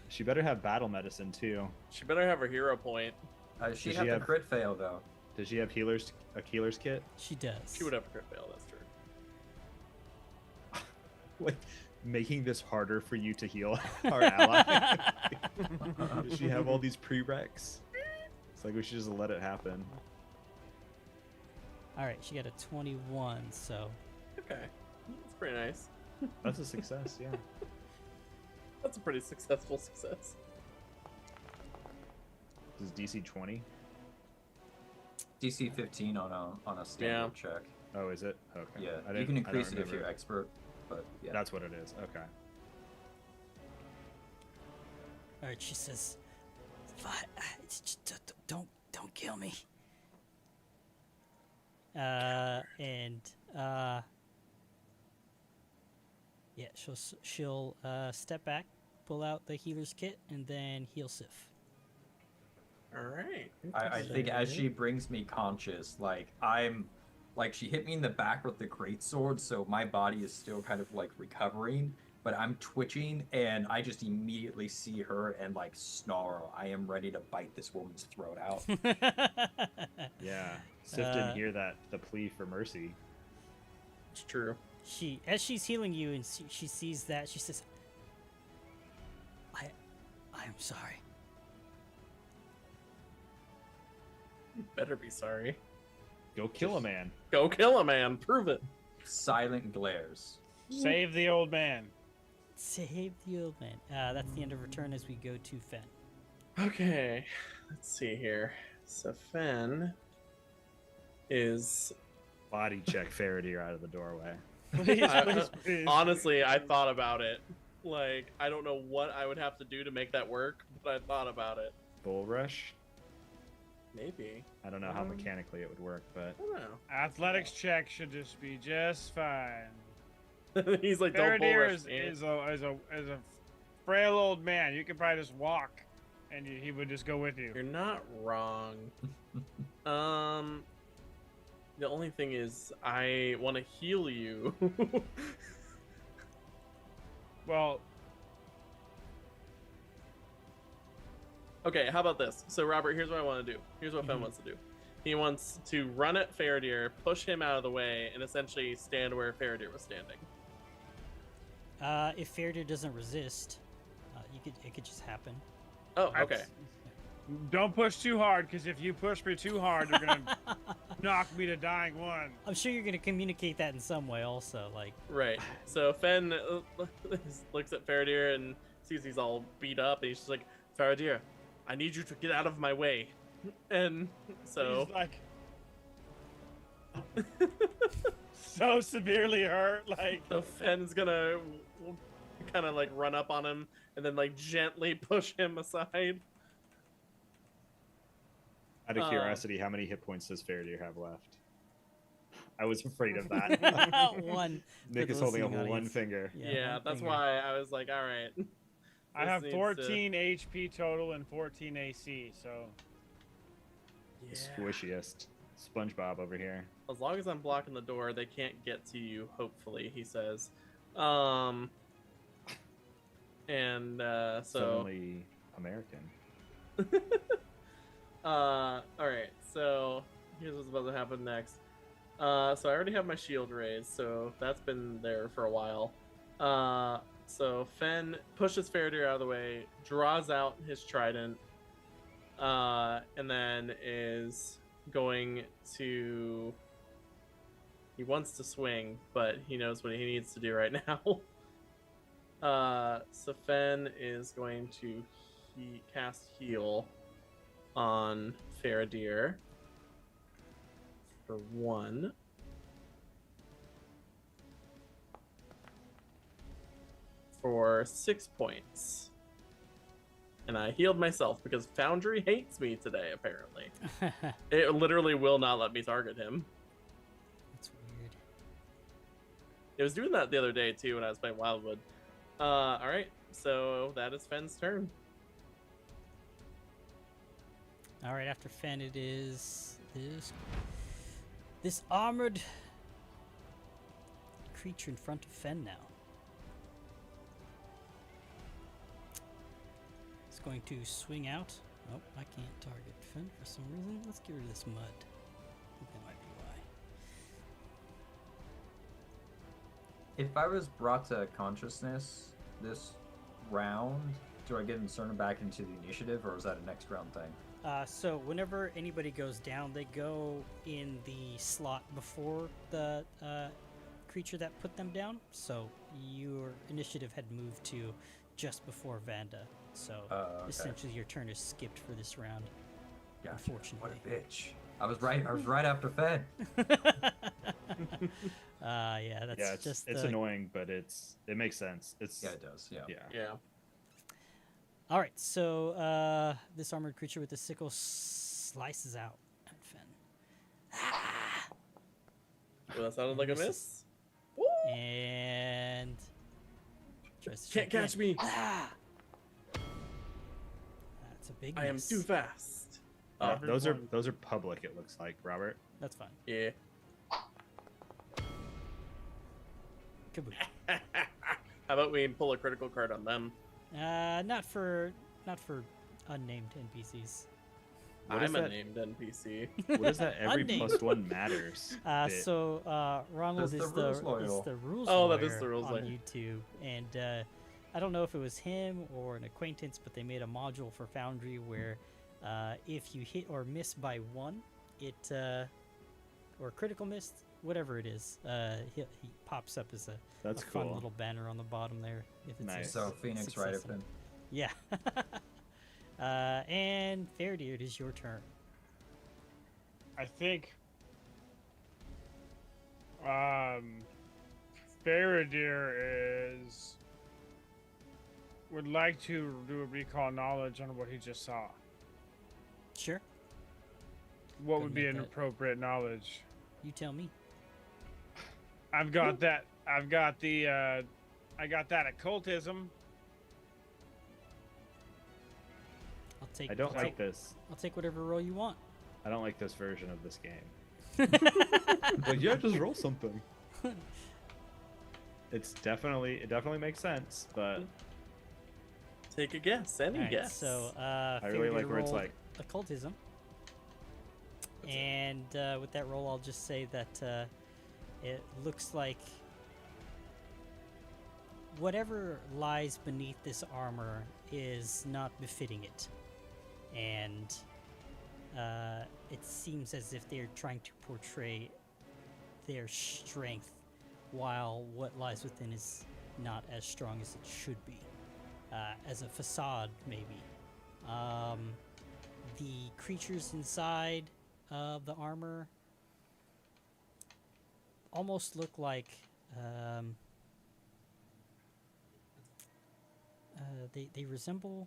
She better have battle medicine too. She better have her hero point. She Does had she the have- crit fail though. Does she have a healer's kit? She does. She would have a crit fail, that's true. Like making this harder for you to heal our ally. Does she have all these prereqs? It's like we should just let it happen. All right, she got a 21, so Okay. That's pretty nice. That's a success, yeah. That's a pretty successful success. This is DC 20. DC 15 on a standard check. Oh, is it? Okay. Yeah, I you can didn't- I don't increase it if remember. you're expert, but yeah. That's what it is. Okay. all right. She says, "Don't kill me." Yeah, she'll step back, pull out the healer's kit and then heal Sif. All right. I think as she brings me conscious, she hit me in the back with the greatsword, so my body is still kind of like recovering, but I'm twitching, and I just immediately see her and like snarl. I am ready to bite this woman's throat out. Yeah, Sif didn't hear the plea for mercy. It's true. As she's healing you and she sees that, she says, I am sorry. You better be sorry. Go kill a man. Go kill a man. Prove it. Silent glares. Save the old man. Save the old man. That's the end of her turn as we go to Fen. Okay. Let's see here. So Fen is... Body check Faradir out of the doorway. Please. Honestly, I thought about it. Like, I don't know what I would have to do to make that work, but I thought about it. Bull rush. Maybe. I don't know how mechanically it would work, but I don't know. Athletics check should just be just fine. He's like, don't bull Faradir rush me. is a frail old man. You could probably just walk, and he would just go with you. You're not wrong. The only thing is, I want to heal you. Well, Okay, how about this? So, Robert, here's what I want to do. Here's what Fen wants to do. He wants to run at Faradir, push him out of the way, and essentially stand where Faradir was standing. If Faradir doesn't resist, it could just happen. Oh, okay. don't push too hard, because if you push me too hard, you're gonna knock me to dying one. I'm sure you're gonna communicate that in some way, also. Like, Right. So Fen looks at Faradir and sees he's all beat up, and he's just like, Faradir, I need you to get out of my way. And so He's like so severely hurt, like. so Fen's gonna kind of like run up on him and then like gently push him aside. Out of curiosity, how many hit points does Faradir have left? I was afraid of that. one. Nick for is the holding up listening one audience. finger. Yeah, one that's finger. why I was like, all right. I have This needs 14 HP total and 14 AC, so The squishiest. SpongeBob over here. As long as I'm blocking the door, they can't get to you, hopefully, he says. So Suddenly American. alright, so here's what's about to happen next. So I already have my shield raised, so that's been there for a while. So Fen pushes Faradir out of the way, draws out his trident, and then is going to... He wants to swing, but he knows what he needs to do right now. So Fen is going to cast Heal on Faradir for 1. For 6 points. And I healed myself because Foundry hates me today, apparently. It literally will not let me target him. That's weird. It was doing that the other day, too, when I was playing Wildwood. Alright, so that is Fen's turn. All right, after Fen, it is this armored creature in front of Fen now. It's going to swing out. Oh, I can't target Fen for some reason. Let's get rid of this mud. I think that might be why. If I was brought to consciousness this round, do I get inserted back into the initiative, or is that a next round thing? So whenever anybody goes down, they go in the slot before the creature that put them down. So your initiative had moved to just before Vanda. So Okay. essentially your turn is skipped for this round. Gotcha. Unfortunately. What a bitch. I was right after Fed. Yeah, that's Yeah, just it's annoying, but it makes sense. It's Yeah, it does. Yeah. Yeah. All right, so this armored creature with the sickle slices out at Fen. Well, that sounded like a miss. And tries to Can't strike catch again. me. It's a big I am miss. too fast. Those are Everyone- public. It looks like, Robert. That's fine. Yeah. Kaboom. How about we pull a critical card on them? Not for unnamed NPCs. What is I'm that? a named NPC. What is that? Every Unnamed. +1 matters. bit? So Ronald That's is the the rules loyal. rules Oh, lawyer that is the rules on lawyer. YouTube, and I don't know if it was him or an acquaintance, but they made a module for Foundry where if you hit or miss by 1, it or critical miss, whatever it is, he pops up as a That's fun cool. little banner on the bottom there. If it's a Nice. So Phoenix success right of in it. him. Yeah. And Fairdeer, it is your turn. I think Faradir would like to do a recall knowledge on what he just saw. Sure. What Go would be make an that. appropriate knowledge? You tell me. I've got that. I got that occultism. I'll take. I don't I'll like take, this. I'll take whatever roll you want. I don't like this version of this game. Like, yeah, just roll something. It definitely makes sense, but Take a guess. Any Alright, guess. so I really Fairdeer like where it's rolled like, occultism, and with that roll, I'll just say that it looks like whatever lies beneath this armor is not befitting it, and it seems as if they're trying to portray their strength, while what lies within is not as strong as it should be. As a facade, maybe. The creatures inside of the armor almost look like they resemble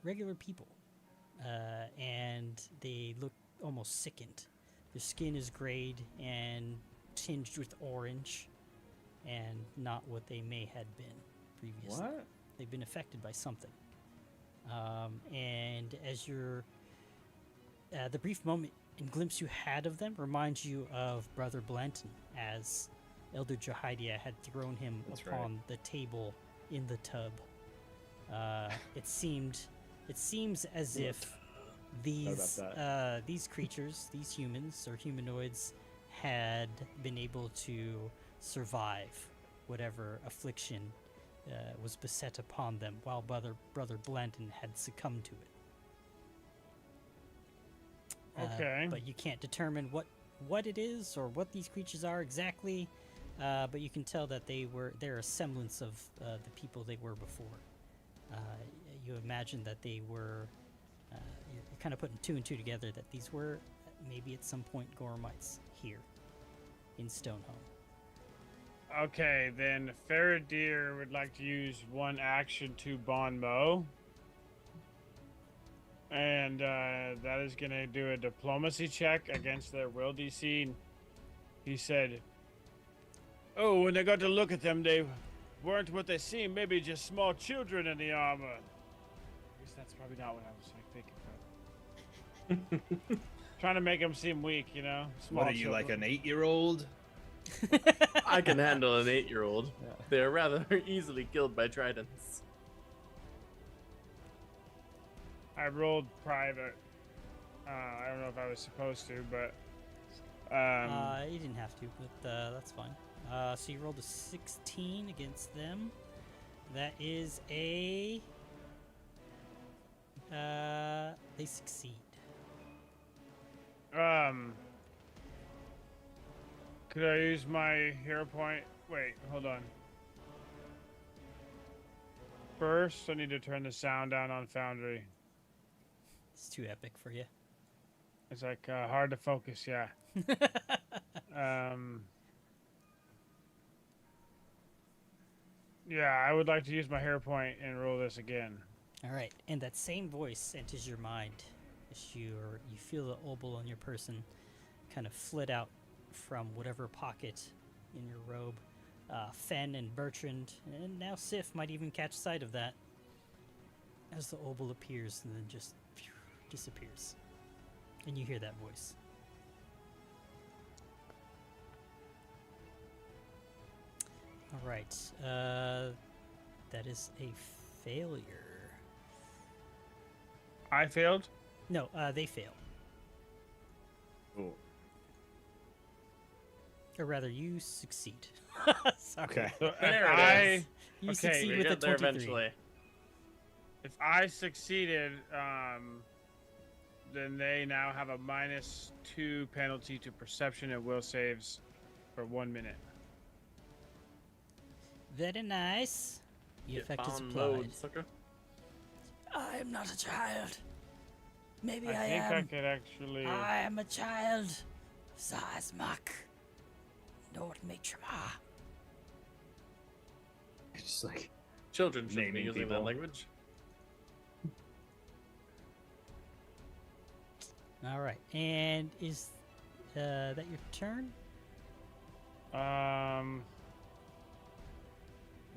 regular people, and they look almost sickened. Their skin is grayed and tinged with orange, and not what they may had been previously. what? They've been affected by something. And as you're, the brief moment and glimpse you had of them reminds you of Brother Blanton, as Elder Jehidia had thrown him That's right. upon the table in the tub. It seems as if these creatures, these humans or humanoids, had been able to survive whatever affliction was beset upon them, while Brother Blanton had succumbed to it. Okay. But you can't determine what it is or what these creatures are exactly. But you can tell that they're a semblance of the people they were before. You imagine that they were. You're kind of putting 2 and 2 together, that these were maybe at some point Gormites here in Stoneholm. Okay, then Faradir would like to use one action to Bon Mo. And that is going to do a diplomacy check against their will DC. He said, "Oh, when I got to look at them, they weren't what they seemed. Maybe just small children in the armor." I guess that's probably not what I was thinking. Trying to make them seem weak, you know? Small What are you, like children. an 8-year-old? I can handle an 8-year-old. Yeah. They're rather easily killed by tridents. I rolled private. I don't know if I was supposed to, but You didn't have to, but that's fine. So you rolled a 16 against them. That is a. They succeed. Could I use my hero point? Wait, hold on. First, I need to turn the sound down on Foundry. It's too epic for you. It's like hard to focus, yeah. Yeah, I would like to use my hero point and roll this again. All right, and that same voice enters your mind as you feel the obol on your person kind of flit out from whatever pocket in your robe. Fen and Bertrand, and now Sif might even catch sight of that. as the obol appears and then just disappears. And you hear that voice. All right. That is a failure. I failed. No, they fail. Cool. Or rather, you succeed. Sorry. Okay. So if There it I, is. You Okay, succeed We with a get there 23. eventually. if I succeeded, then they now have a -2 penalty to perception and will saves for 1 minute. Very nice. The Get effect is found applied. mode, sucker. I am not a child. Maybe I I think I am. could actually. I am a child. Zazmak. Not Matrama. It's just like Children shouldn't be Naming using people. that language. All right. And is that your turn?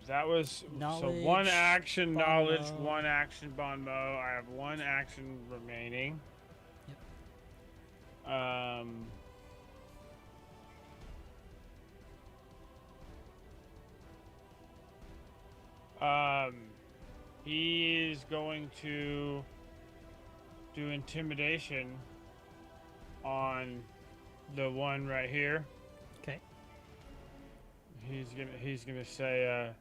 That was so Knowledge, 1 action bon knowledge, mot. 1 action bon mot. I have 1 action remaining. Yep. He's going to do intimidation on the one right here. Okay. He's gonna say,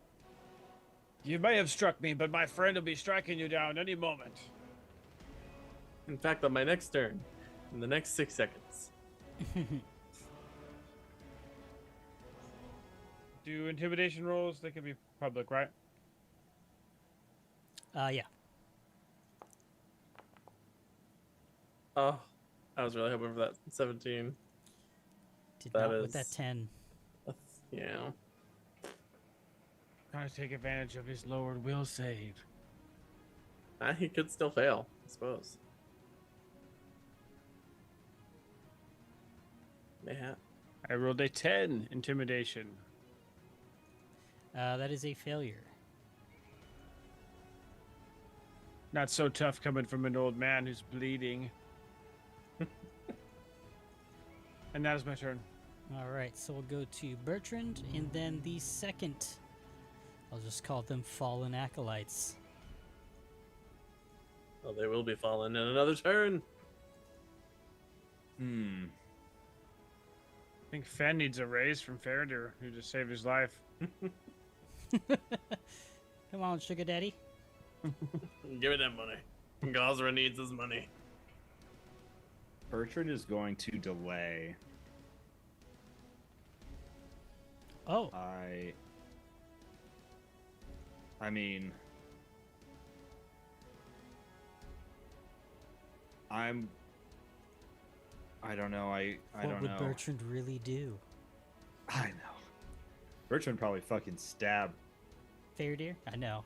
"You may have struck me, but my friend will be striking you down any moment." In fact, on my next turn, in the next 6 seconds. Do intimidation rolls? They can be public, right? Yeah. Oh, I was really hoping for that 17. Did That not with that is- 10. Yeah. Trying to take advantage of his lowered will save. He could still fail, I suppose. Yeah. I rolled a 10 intimidation. That is a failure. Not so tough coming from an old man who's bleeding. And that is my turn. All right. So we'll go to Bertrand, and then the second. I'll just call them fallen acolytes. Well, they will be falling in another turn. Hmm. I think Fen needs a raise from Faradir, who just saved his life. Come on, sugar daddy. Give me that money. Gazra needs his money. Bertrand is going to delay. Oh, I mean, I don't know. I what don't would know. Bertrand really do? I know. Bertrand probably fucking stab. Fairdeer? I know.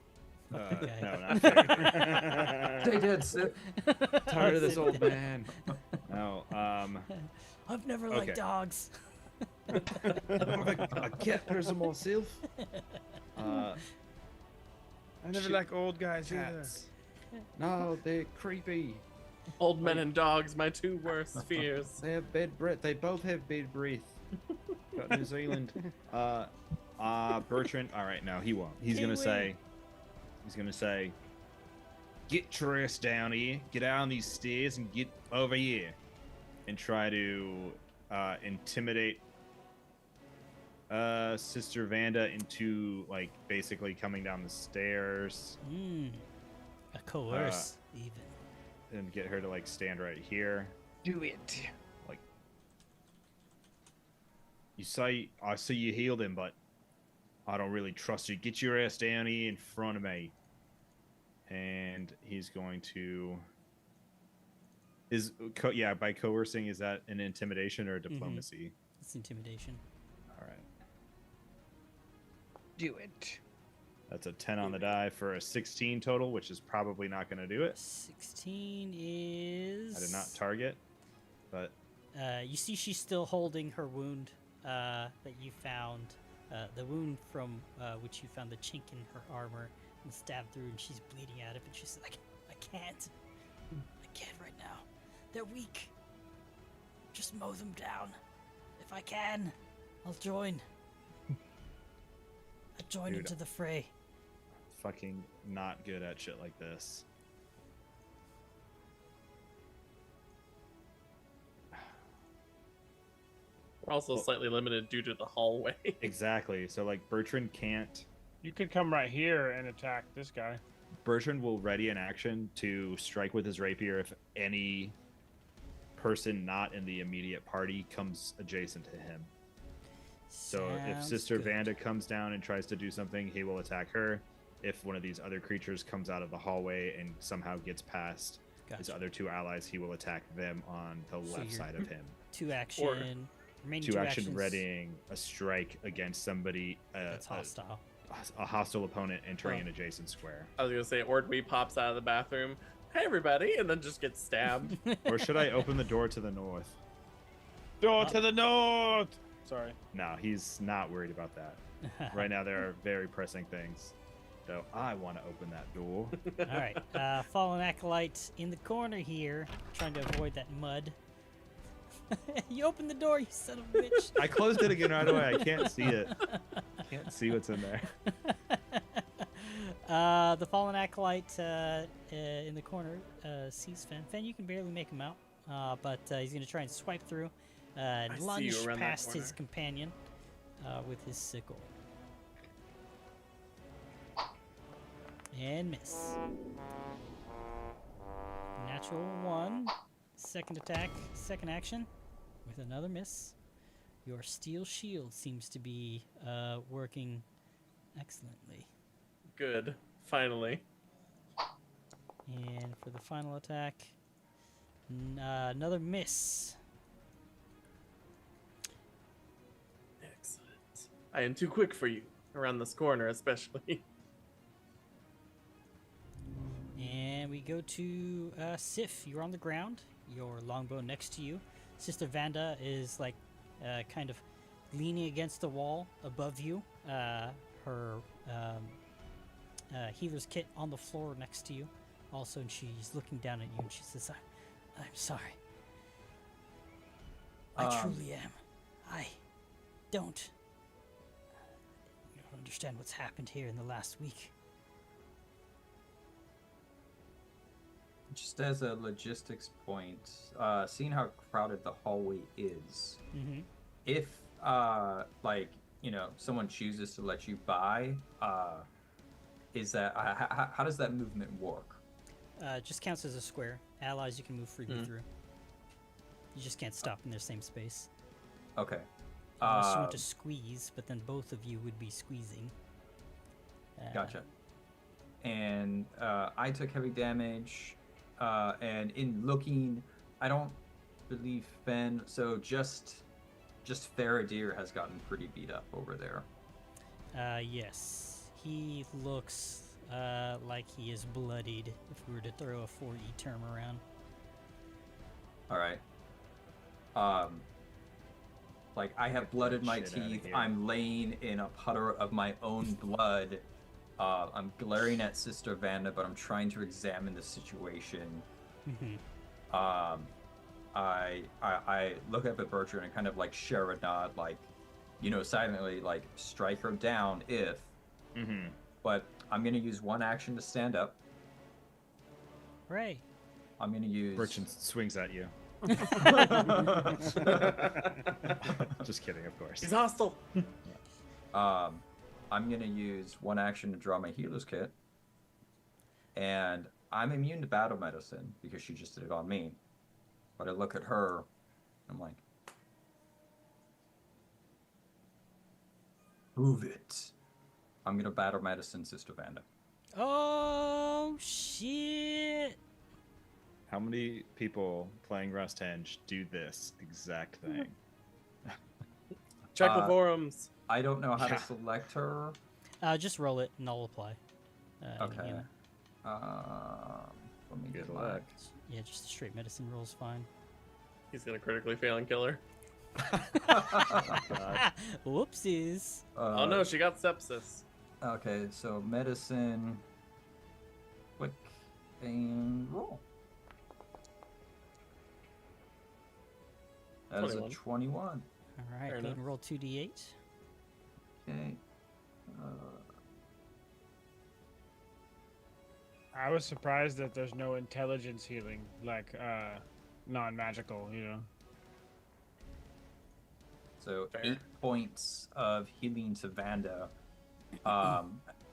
Fuck the guy. No, not fair. They did. Sid. Tired of this old man. No. I've never liked Okay. dogs. A cat person myself. Uh, I never Shit. like old guys Cats. No, they're creepy. Old men and dogs, my two worst fears. They have bad breath. They both have bad breath. got New Zealand. Bertrand. All right, no, he won't. He's gonna say, get your ass down here, get out on these stairs, and get over here, and try to intimidate Sister Vanda into like basically coming down the stairs A coerce, even. and get her to like stand right here. Do it. Like, I see you healed him, but I don't really trust you. Get your ass down here in front of me. And he's going to by coercing, is that an intimidation or a diplomacy? It's intimidation. All right. Do it. That's a 10 on the die for a 16 total, which is probably not going to do it. 16 is. I did not target, but You see, she's still holding her wound that you found. The wound from which you found the chink in her armor. and stab through, and she's bleeding out of it. She says, I can't right now. They're weak. Just mow them down. If I can, I'll join. I'll join Dude. into the fray. Fucking not good at shit like this. We're also slightly limited due to the hallway. Exactly. So like Bertrand can't. You could come right here and attack this guy. Bertrand will ready an action to strike with his rapier if any person not in the immediate party comes adjacent to him. So if Sounds Sister good. Vanda comes down and tries to do something, he will attack her. If one of these other creatures comes out of the hallway and somehow gets past his Gotcha. other two allies, he will attack them on the So left you're- side of him. 2 action. Remaining Two 2 action actions. readying a strike against somebody, That's hostile. a hostile opponent entering Oh. an adjacent square. I was gonna say, Ordby pops out of the bathroom. Hey everybody, and then just gets stabbed. Or should I open the door to the north? Door to the north! Sorry. No, he's not worried about that. Right now, there are very pressing things. Though I want to open that door. All right, fallen acolyte in the corner here, trying to avoid that mud. You opened the door, you son of a bitch. I closed it again right away. I can't see it. Can't see what's in there. The fallen acolyte in the corner sees Fen. Fen, you can barely make him out, but he's going to try and swipe through and I see you lunge around that past his corner. companion with his sickle. And miss. Natural 1. Second attack, second action with another miss. Your steel shield seems to be working excellently. Good. Finally. And for the final attack, another miss. Excellent. I am too quick for you. Around this corner, especially. And we go to Sif. You're on the ground. Your longbow next to you. Sister Vanda is like kind of leaning against the wall above you. Her healer's kit on the floor next to you. Also, and she's looking down at you and she says, I'm sorry. I truly am. I don't understand what's happened here in the last week. Just as a logistics point, seeing how crowded the hallway is, Mm-hmm. if someone chooses to let you by, is that how does that movement work? It just counts as a square. Allies you can move freely through. You just can't stop in their same space. Okay. Unless you want to squeeze, but then both of you would be squeezing. Gotcha. And I took heavy damage, and in looking, I don't believe Fen. So just Faradir has gotten pretty beat up over there. Yes. He looks like he is bloodied if we were to throw a 4E term around. All right. Like I have blood in my Shit outta teeth. here. I'm laying in a puddle of my own blood. I'm glaring at Sister Vanda, but I'm trying to examine the situation. Mm-hmm. I look up at Bertrand and kind of like share a nod, like, silently, like strike her down if. Mm-hmm. But I'm gonna use one action to stand up. Hooray. I'm gonna use. Bertrand swings at you. Just kidding, of course. He's hostile. I'm gonna use one action to draw my healer's kit, and I'm immune to battle medicine because she just did it on me. But I look at her, I'm like, move it. I'm gonna battle medicine, Sister Vanda. Oh, shit. How many people playing Rusthenge do this exact thing? Check the forums. I don't know how Yeah. to select her. Just roll it and I'll apply. Okay. you know. Let me Good get luck. Yeah, just a straight medicine roll's fine. He's gonna critically fail and kill her. Whoopsies. Oh no, she got sepsis. Okay, so medicine. and roll. That is a 21. All right, Fair go ahead enough. and roll 2d8. Okay. I was surprised that there's no intelligence healing, like non-magical, you know. So Fair. 8 points of healing to Vanda.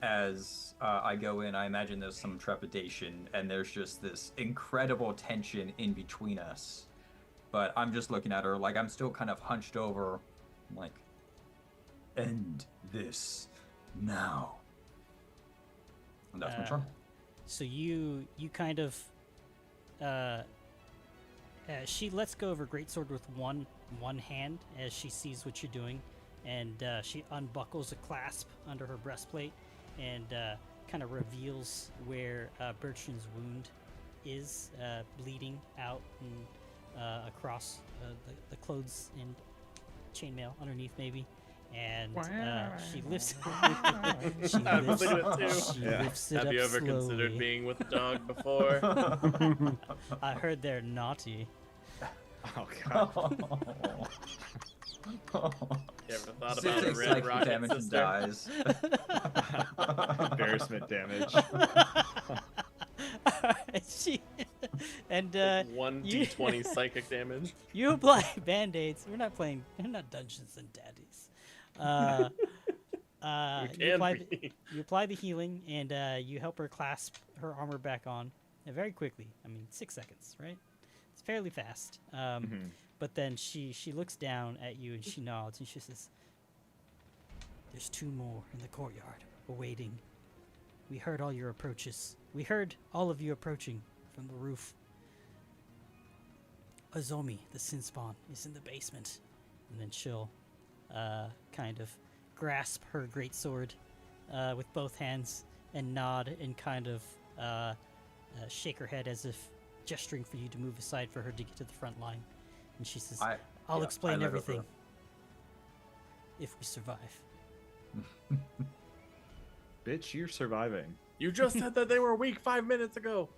As I go in, I imagine there's some trepidation, and there's just this incredible tension in between us. But I'm just looking at her like I'm still kind of hunched over. I'm like, end this now. And that's my turn. So you kind of she lets go of her greatsword with one hand as she sees what you're doing, and she unbuckles a clasp under her breastplate and kind of reveals where Bertrand's wound is, bleeding out and across the clothes and chainmail underneath, maybe. And she lifts. she I was lifts, thinking it too. she Yeah. lifts it Have up you ever considered slowly. being with a dog before? I heard they're naughty. Oh god. You ever thought Six about a red psychic rocket damage and sister? dies. Embarrassment damage. she and 1d20 psychic damage. you apply band-aids. We're not Dungeons and Daddies. You can be. You apply the healing, and you help her clasp her armor back on, very quickly. I mean, 6 seconds, right? It's fairly fast. But then she looks down at you and she nods and she says, "There's 2 more in the courtyard, awaiting. We heard all your approaches. We heard all of you approaching from the roof. Azomi, the sin spawn, is in the basement." And then she'll kind of grasp her greatsword with both hands and nod and kind of shake her head as if gesturing for you to move aside for her to get to the front line. And she says, I'll explain everything if we survive. Bitch, you're surviving. You just said that they were weak 5 minutes ago.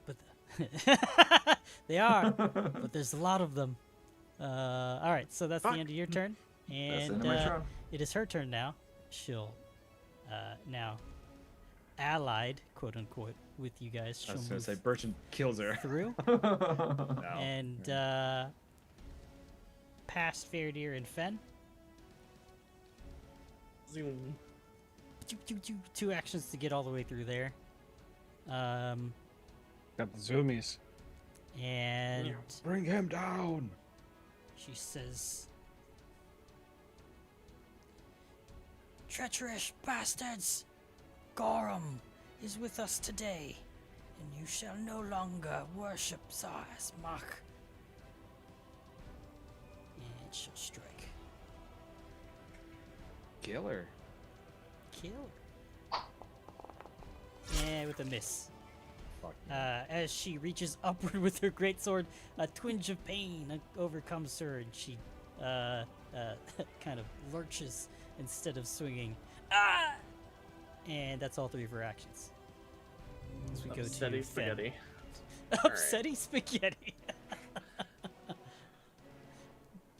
But they are, but there's a lot of them. All right, so that's the end of your turn. That's the And end of my turn. it is her turn now. She'll now allied, quote unquote, with you guys. I She'll was gonna move say Bertrand kills her. through No. and past Fairdeer and Fen. Zoom. 2 actions to get all the way through there. Got the zoomies. And Bring him down. she says, "Treacherous bastards! Gorum is with us today, and you shall no longer worship Mach." And she'll strike. Kill her. Kill. And with a miss. Fuck. As she reaches upward with her greatsword, a twinge of pain overcomes her, and she kind of lurches instead of swinging. Ah! And that's all 3 of her actions. As we go to Steady Fen. spaghetti. Upsetty spaghetti.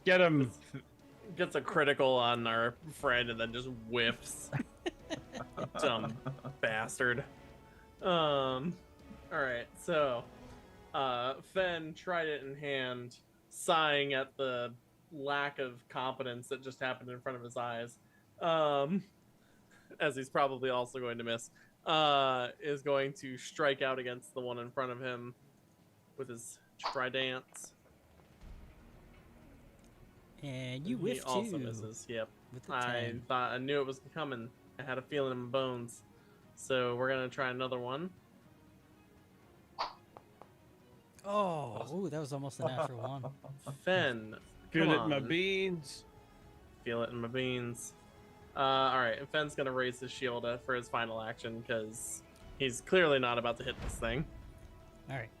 Get him. Gets a critical on our friend and then just whiffs. Dumb bastard. Alright, so Fen, trident in hand, sighing at the lack of competence that just happened in front of his eyes, as he's probably also going to miss, is going to strike out against the one in front of him with his trident. And you He whiff too. also misses. Yep. With the I 10. thought I knew it was coming. I had a feeling in my bones. So we're gonna try another one. Oh, ooh, that was almost a natural one. Fen, Feel come it in my on. beans. Feel it in my beans. All right, and Fen's gonna raise his shield for his final action because he's clearly not about to hit this thing. All right.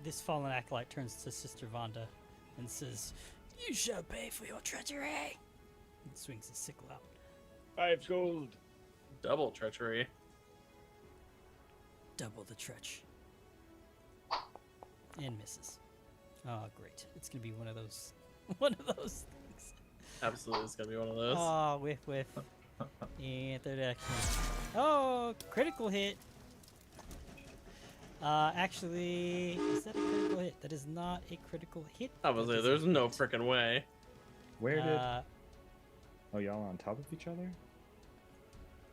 This fallen acolyte turns to Sister Vanda and says, "You shall pay for your treachery." And swings his sickle out. 5 gold. Double treachery. Double the tretch. And misses. Oh, great. It's going to be one of those things. Absolutely, it's gonna be one of those. Oh, whiff. And third action. Oh, critical hit. Actually, is that a critical hit? That is not a critical hit. I was That like, is a there's no hit. freaking way. Where did? Uh, Oh, y'all on top of each other?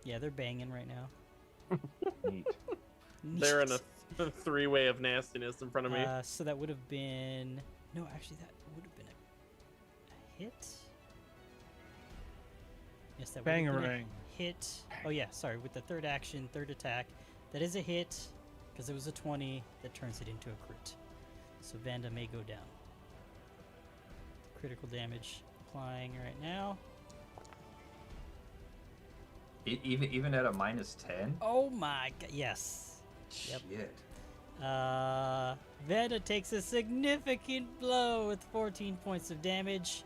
yeah, they're banging right now. Neat. They're in a three-way of nastiness in front of me. So that would have been... No, actually, that would have been a hit. Yes, that would have been a Bangarang. hit. Oh, yeah, sorry. With the third action, third attack, that is a hit because it was a 20 that turns it into a crit. So Vanda may go down. Critical damage applying right now. Even at a -10? Oh my god, yes. Yep. Shit. Vanda takes a significant blow with 14 points of damage.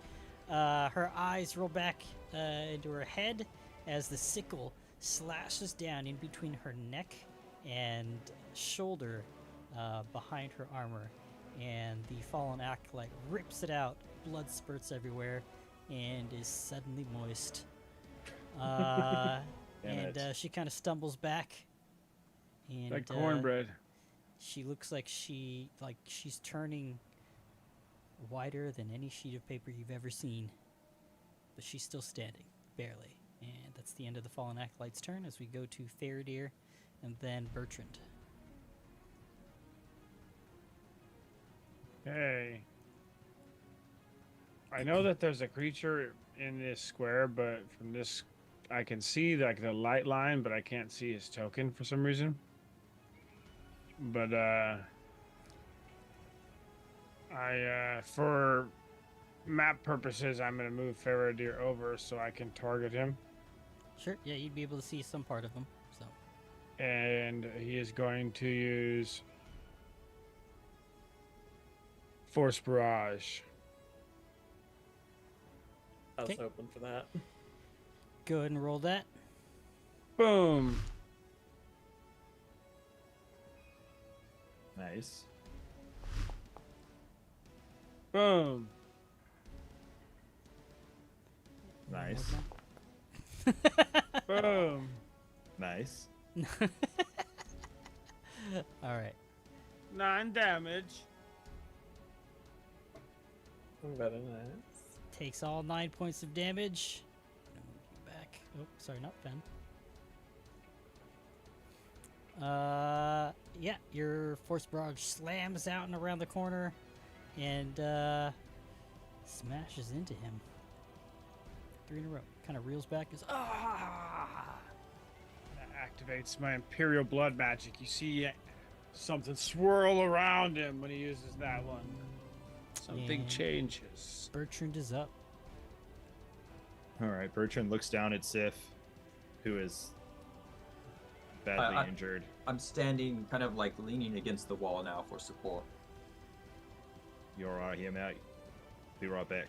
Her eyes roll back into her head as the sickle slashes down in between her neck and shoulder behind her armor. And the fallen acolyte rips it out. Blood spurts everywhere and is suddenly moist. Damn And it. she kind of stumbles back. And Like cornbread. she looks like she's turning wider than any sheet of paper you've ever seen. But she's still standing, barely. And that's the end of the Fallen Acolyte's turn as we go to Faradir and then Bertrand. Hey. I know that there's a creature in this square, but from this I can see like the light line, but I can't see his token for some reason. But for map purposes, I'm gonna move Faradir over so I can target him. Sure, yeah, you'd be able to see some part of him. So And he is going to use Force Barrage. I was Okay. hoping for that. go ahead and roll that. Boom. Nice. Boom. Nice. Boom. Nice. All right. 9 damage. Very nice. Takes all 9 points of damage. I'm gonna move you back. Oh, sorry, not Fen. Yeah, your force barrage slams out and around the corner and smashes into him. 3 in a row. Kind of reels back. Goes, ah! That activates my Imperial Blood magic. You see something swirl around him when he uses that one. Something And changes. Bertrand is up. All right. Bertrand looks down at Sif, who is badly injured. I'm standing kind of like leaning against the wall now for support. You're right here, mate. Be right back.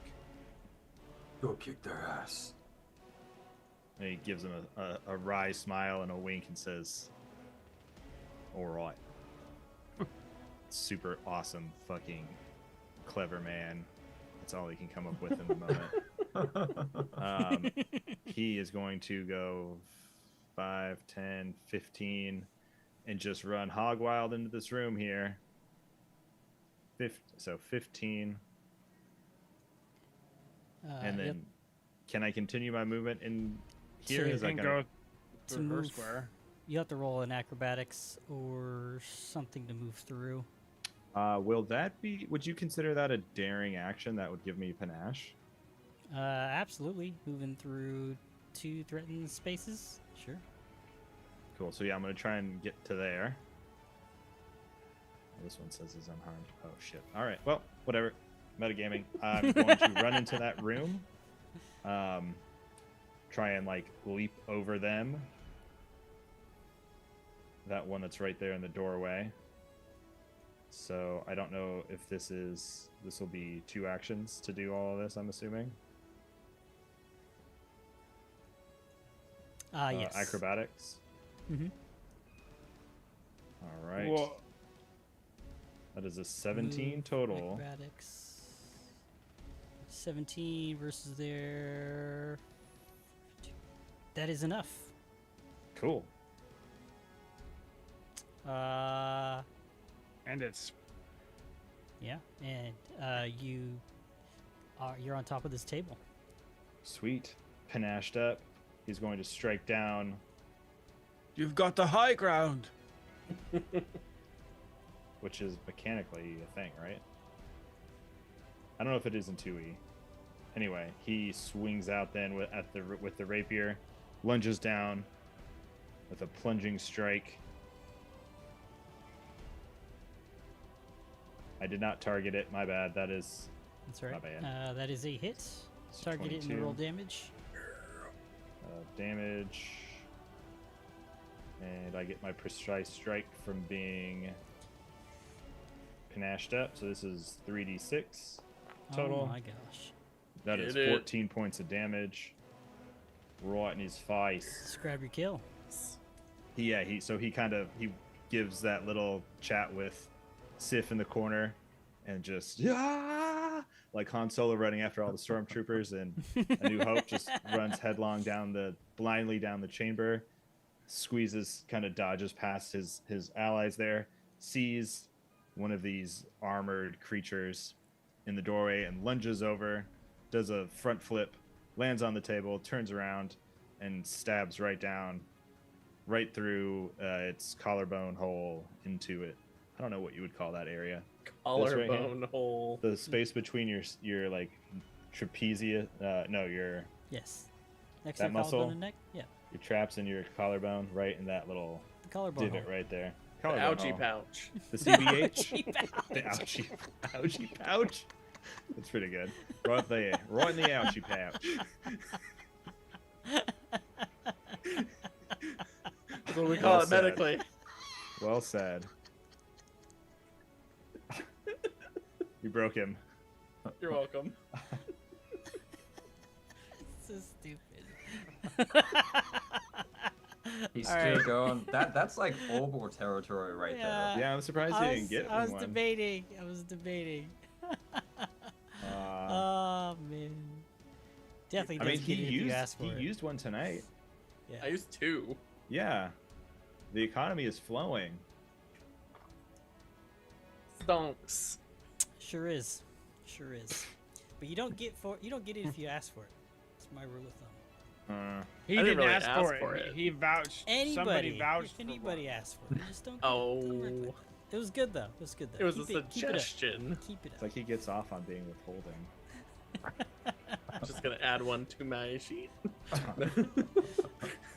Go kick their ass. And he gives him a wry smile and a wink and says, all right. Super awesome fucking clever man. That's all he can come up with in the moment. He is going to go 5, 10, 15 and just run hog wild into this room here. So 15. And then Yep. can I continue my movement in here? So Is You that can gonna... go To through her move. square. You have to roll an acrobatics or something to move through. Will that be? Would you consider that a daring action that would give me panache? Absolutely. Moving through 2 threatened spaces. Sure. Cool. So yeah, I'm gonna try and get to there. This one says is unharmed. Oh shit. All right. Well, whatever. Metagaming. I'm going to run into that room. Try and like leap over them. That one that's right there in the doorway. So I don't know if this will be 2 actions to do all of this, I'm assuming. Yes. Acrobatics. Mm-hmm. All right. Whoa. That is a 17 Move, total. Acrobatics. 17 versus their. That is enough. Cool. Uh, And it's yeah, and you're on top of this table. Sweet. Panashed up. He's going to strike down. you've got the high ground. Which is mechanically a thing, right? I don't know if it is in 2E. Anyway, he swings out then with the rapier, lunges down with a plunging strike. I did not target it. My bad. That is That's right. My bad. That is a hit. It's Target it and 22. roll damage. Damage. And I get my precise strike from being panashed up. So this is 3d6 total. Oh my gosh. That is Get it. 14 points of damage. Right in his face. Just grab your kill. He gives that little chat with Sif in the corner and just like Han Solo running after all the stormtroopers, and A New Hope just runs headlong blindly down the chamber, squeezes, kind of dodges past his allies there, sees one of these armored creatures in the doorway and lunges over, does a front flip, lands on the table, turns around, and stabs right through its collarbone hole into it. I don't know what you would call that area. Collarbone hole. The space between your like trapezia, your Yes. Next That to the muscle? collarbone and neck? Yeah. your traps in your collarbone, right in that little The collarbone. divot hole. right there. The Collarbone ouchie hole. pouch. The CBH. Ouchie pouch. The ouchie pouch. That's pretty good. Right there, right in the ouchie pouch. That's what we call Well it said. medically. Well said. You broke him. You're welcome. So stupid. He's All still right. going. That's like Obor territory right Yeah. Yeah, I'm surprised you didn't get I was one. debating. I was debating. Oh man. Definitely I mean, doesn't get it if you ask for it. used one tonight. Yeah. I used 2. Yeah, the economy is flowing. Stonks. Sure is. Sure is. But you don't get it if you ask for it. It's my rule of thumb. He I didn't didn't really ask ask for for it. it. He vouched. Anybody, Somebody vouched if for anybody one. asks for it, you just don't. Oh. Don't work with it. It was good though. It was good though. It was a Keep Keep it up. suggestion. Keep it It's up. like he gets off on being withholding. I'm just gonna add one to my sheet.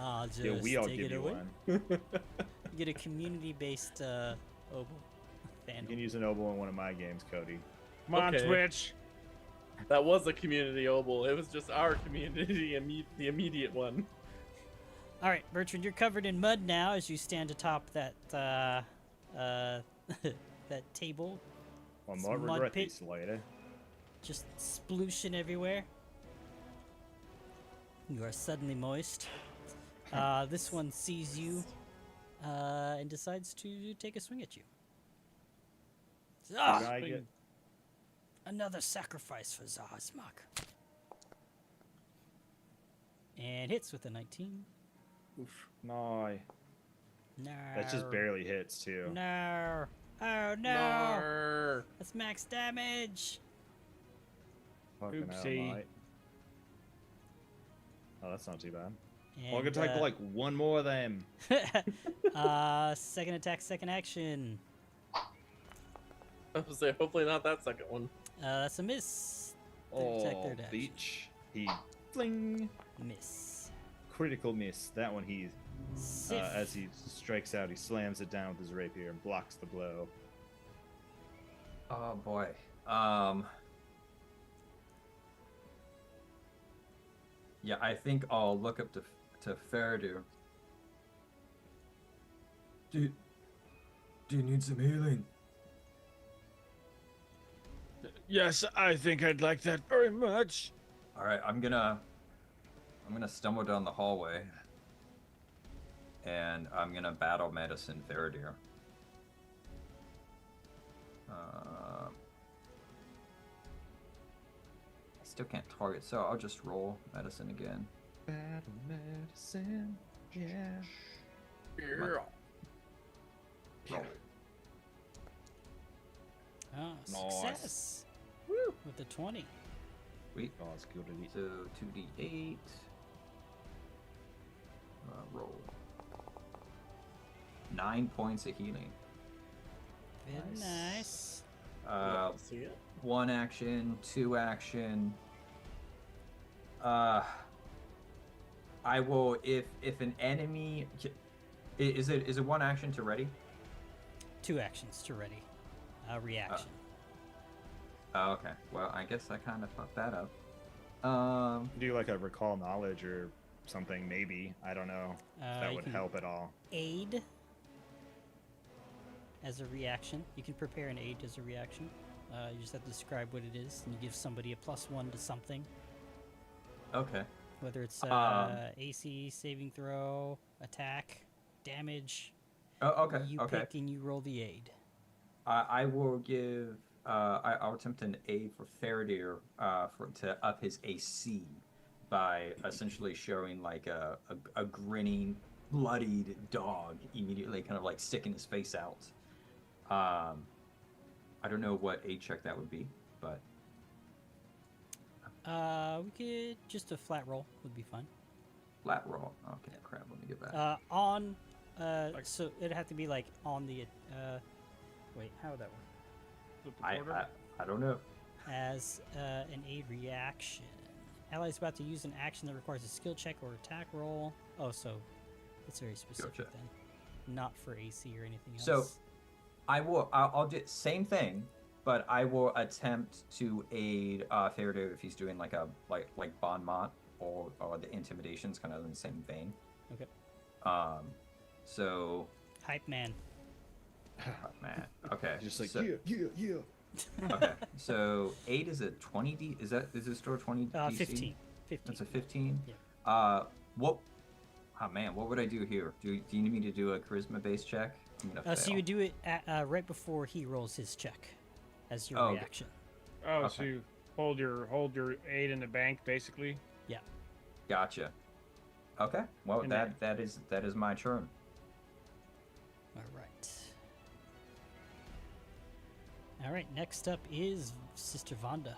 I'll just Yeah, we all take give it you away. one. Get a community-based oboe. You Fandom. can use an oboe in one of my games, Cody. Come on, Okay. Twitch. That was a community oboe. It was just our community, the immediate one. All right, Bertrand, you're covered in mud now as you stand atop that that table, I Some might mud regret pit. this later. just splooshing everywhere. You are suddenly moist. This one sees you and decides to take a swing at you. Did Ah, I get another sacrifice for Zazmak. And hits with a 19. no? No. That just barely hits too. No. Oh no. Narr. That's max damage. Fucking hell, Oopsie. mate. Oh, that's not too bad. And, Well, I could take like one more of them. second attack, second action. I was say, hopefully not that second one. That's a miss. Third attack, third action. beach. He fling. Miss. Critical miss. That one he Sif. as he strikes out, he slams it down with his rapier and blocks the blow. Oh boy. Yeah, I think I'll look up to Faraday. Do you need some healing? Yes, I think I'd like that very much. All right, I'm gonna stumble down the hallway, and I'm gonna battle medicine Faraday. I still can't target, so I'll just roll medicine again. Battle medicine. Yeah. Roll. Oh, Nice. success. Woo! With the 20. Sweet. Oh, it's good to eat. So 2d8. Roll. 9 points of healing. Very nice. See it? 1 action, 2 action. I will if an enemy is it 1 action to ready? 2 actions to ready. Reaction. Oh, okay. Well, I guess I kind of fucked that up. Do like a recall knowledge or something, maybe. I don't know if that you would can help at all. Aid as a reaction. You can prepare an aid as a reaction. You just have to describe what it is, and you give somebody a +1 to something. Okay. Whether it's AC, saving throw, attack, damage. Oh, okay. You Okay. pick and you roll the aid. I will give. I'll attempt an aid for Faradir to up his AC by essentially showing like a grinning, bloodied dog immediately, kind of like sticking his face out. I don't know what aid check that would be, but We could just a flat roll would be fine. flat roll. Okay, crap. Let me get back. So it'd have to be like on the. Wait, how would that work? Flip the quarter. I don't know. As an aid reaction. Ally's about to use an action that requires a skill check or attack roll. Oh, so it's very specific Gotcha. then. Not for AC or anything else. So I'll do same thing, but I will attempt to aid Faradir if he's doing like bon mot or the intimidations, kind of in the same vein. Okay. So Hype man. man. Okay. Just like, so, yeah. Okay. So 8 is a 20D. Is this store 20 DC? 15. 15. That's a 15. Yeah. What? Oh man, what would I do here? Do you need me to do a charisma based check? I'm gonna fail. So you would do it right before he rolls his check, as your Okay. reaction. Oh, Okay. so you hold your aid in the bank, basically. Yeah. Gotcha. Okay. Well, And that is my turn. All right. All right. Next up is Sister Vanda.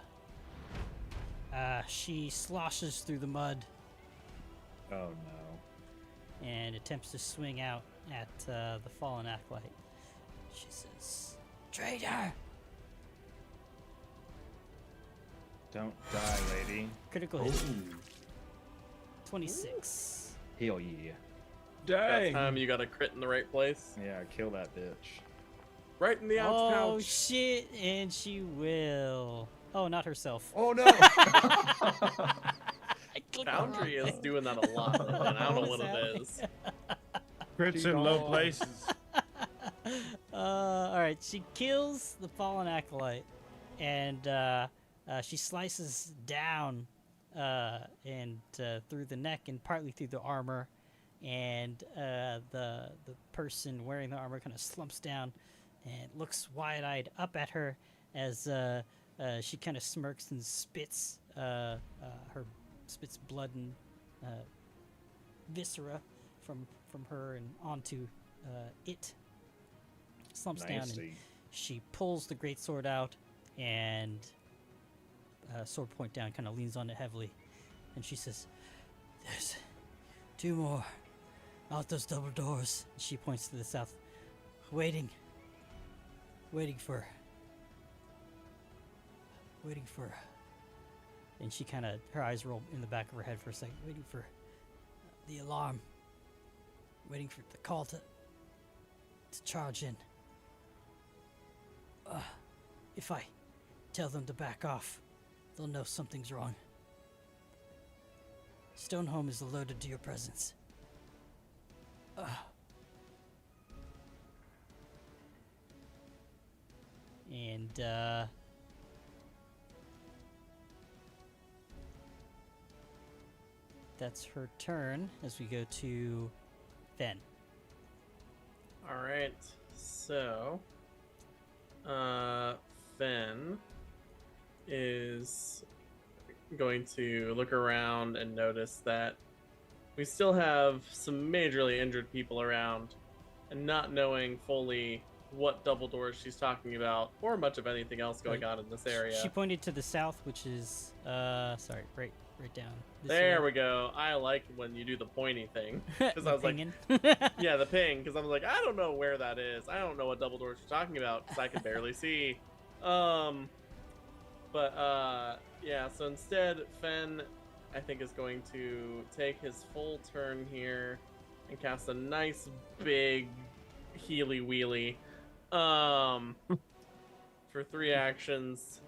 She sloshes through the mud Oh no. and attempts to swing out at the fallen acolyte. She says, "Traitor!" Don't die, lady. Critical hit. Ooh. 26. Hell yeah. That Dang. time you got a crit in the right place. Yeah, kill that bitch. Right in the ouch Oh pouch. shit! And she will. Oh, not herself. Oh no! I clicked the wrong Foundry is thing. doing that a lot, and I don't know what it is. Crits in low places. All right, she kills the fallen acolyte, and she slices down and through the neck and partly through the armor, and the person wearing the armor kind of slumps down and looks wide-eyed up at her as she kind of smirks and spits spits blood and viscera from her and onto it. Slumps down and Nasty. she pulls the greatsword out and sword point down, kind of leans on it heavily, and she says, "There's 2 more out those double doors." And she points to the south, waiting for. And she kind of, her eyes roll in the back of her head for a second, waiting for the alarm, waiting for the call to charge in. If I tell them to back off, they'll know something's wrong. Stoneholm is alerted to your presence. And that's her turn as we go to Fen. All right, so Fen is going to look around and notice that we still have some majorly injured people around, and not knowing fully what double doors she's talking about or much of anything else going on in this area. She pointed to the south, which is sorry, right down. This There way. we go. I like when you do the pointy thing, because I was like, Pinging. yeah, the ping, because I was like, I don't know where that is. I don't know what double doors you're talking about, because I can barely see. Yeah, so instead, Fen, I think, is going to take his full turn here and cast a nice big healy wheelie for 3 actions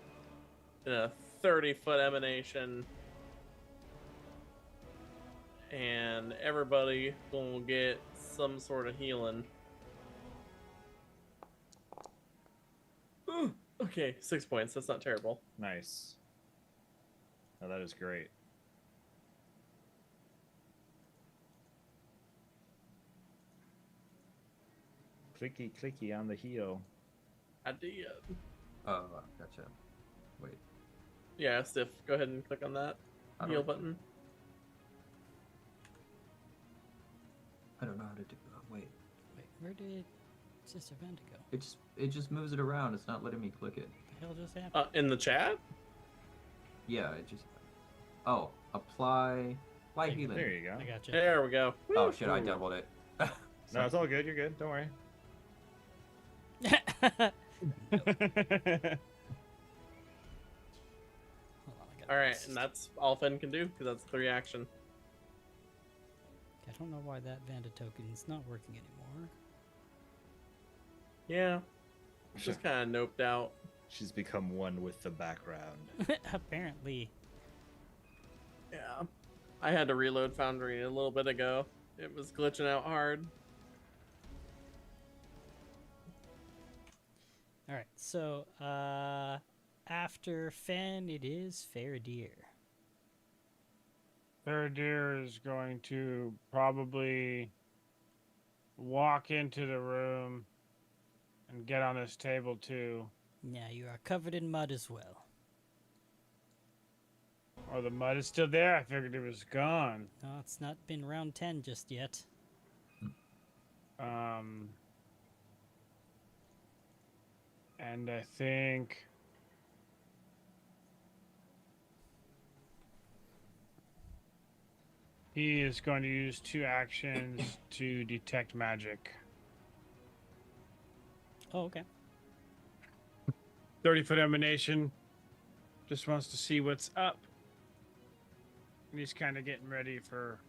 in a 30-foot emanation, and everybody will get some sort of healing. Ooh, okay, 6 points. That's not terrible. Nice. Oh, that is great. Clicky, clicky on the heel. I did. Oh, gotcha. Wait. Yeah, Stiff, go ahead and click on that I don't heal know. button. I don't know how to do. Wait. Wait, where did Sister Vanda go? It just moves it around. It's not letting me click it. The hell just happened? In the chat? Yeah, it just. Oh, apply healing. There you go. I got you. There we go. Oh shit! I Woo. doubled it. No, it's all good. You're good. Don't worry. Hold on, I gotta All right, fix and this. that's all Fen can do, because that's 3 action. I don't know why that Vanda token is not working anymore. Yeah. Just kind of noped out. She's become one with the background. Apparently. Yeah. I had to reload Foundry a little bit ago. It was glitching out hard. All right, so after Fen, it is Faradir. Faradir is going to probably walk into the room and get on this table too. Now you are covered in mud as well. Oh, the mud is still there? I figured it was gone. No, it's not been round 10 just yet. And I think he is going to use 2 actions to detect magic. Oh, okay. 30-foot emanation. Just wants to see what's up. And he's kind of getting ready for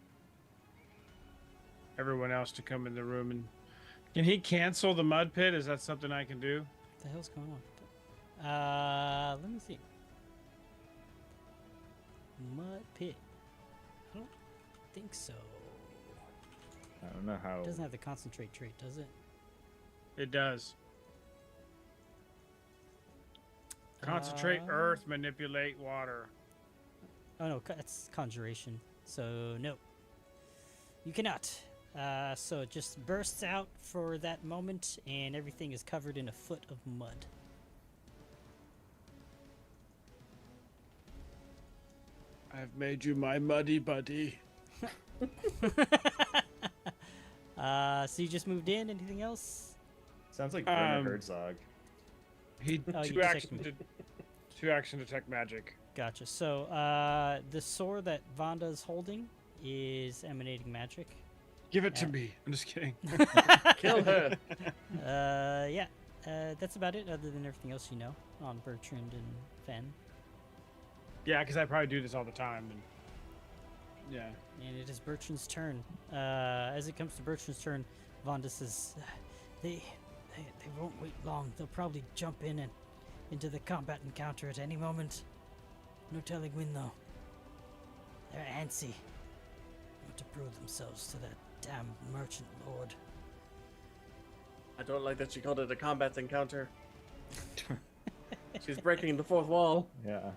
everyone else to come in the room. And can he cancel the mud pit? Is that something I can do? What the hell's going on? Let me see. Mud pit. I don't think so. I don't know how. It doesn't have the concentrate trait, does it? It does. Concentrate earth, manipulate water. Oh no, it's conjuration. So no, you cannot. So it just bursts out for that moment, and everything is covered in a foot of mud. I've made you my muddy buddy. So you just moved in. Anything else? Sounds like Werner Herzog. He Oh, you two action detect two action detect magic. Gotcha. So the sword that Vanda's holding is emanating magic. Give it to me. I'm just kidding. Kill her. Yeah. That's about it, other than everything else you know on Bertrand and Fen. Yeah, because I probably do this all the time. And yeah. And it is Bertrand's turn. As it comes to Bertrand's turn, Vanda says, they won't wait long. They'll probably jump in and into the combat encounter at any moment. No telling when, though. They're antsy. Want to prove themselves to that damn merchant lord. I don't like that she called it a combat encounter. She's breaking the 4th wall. Yeah.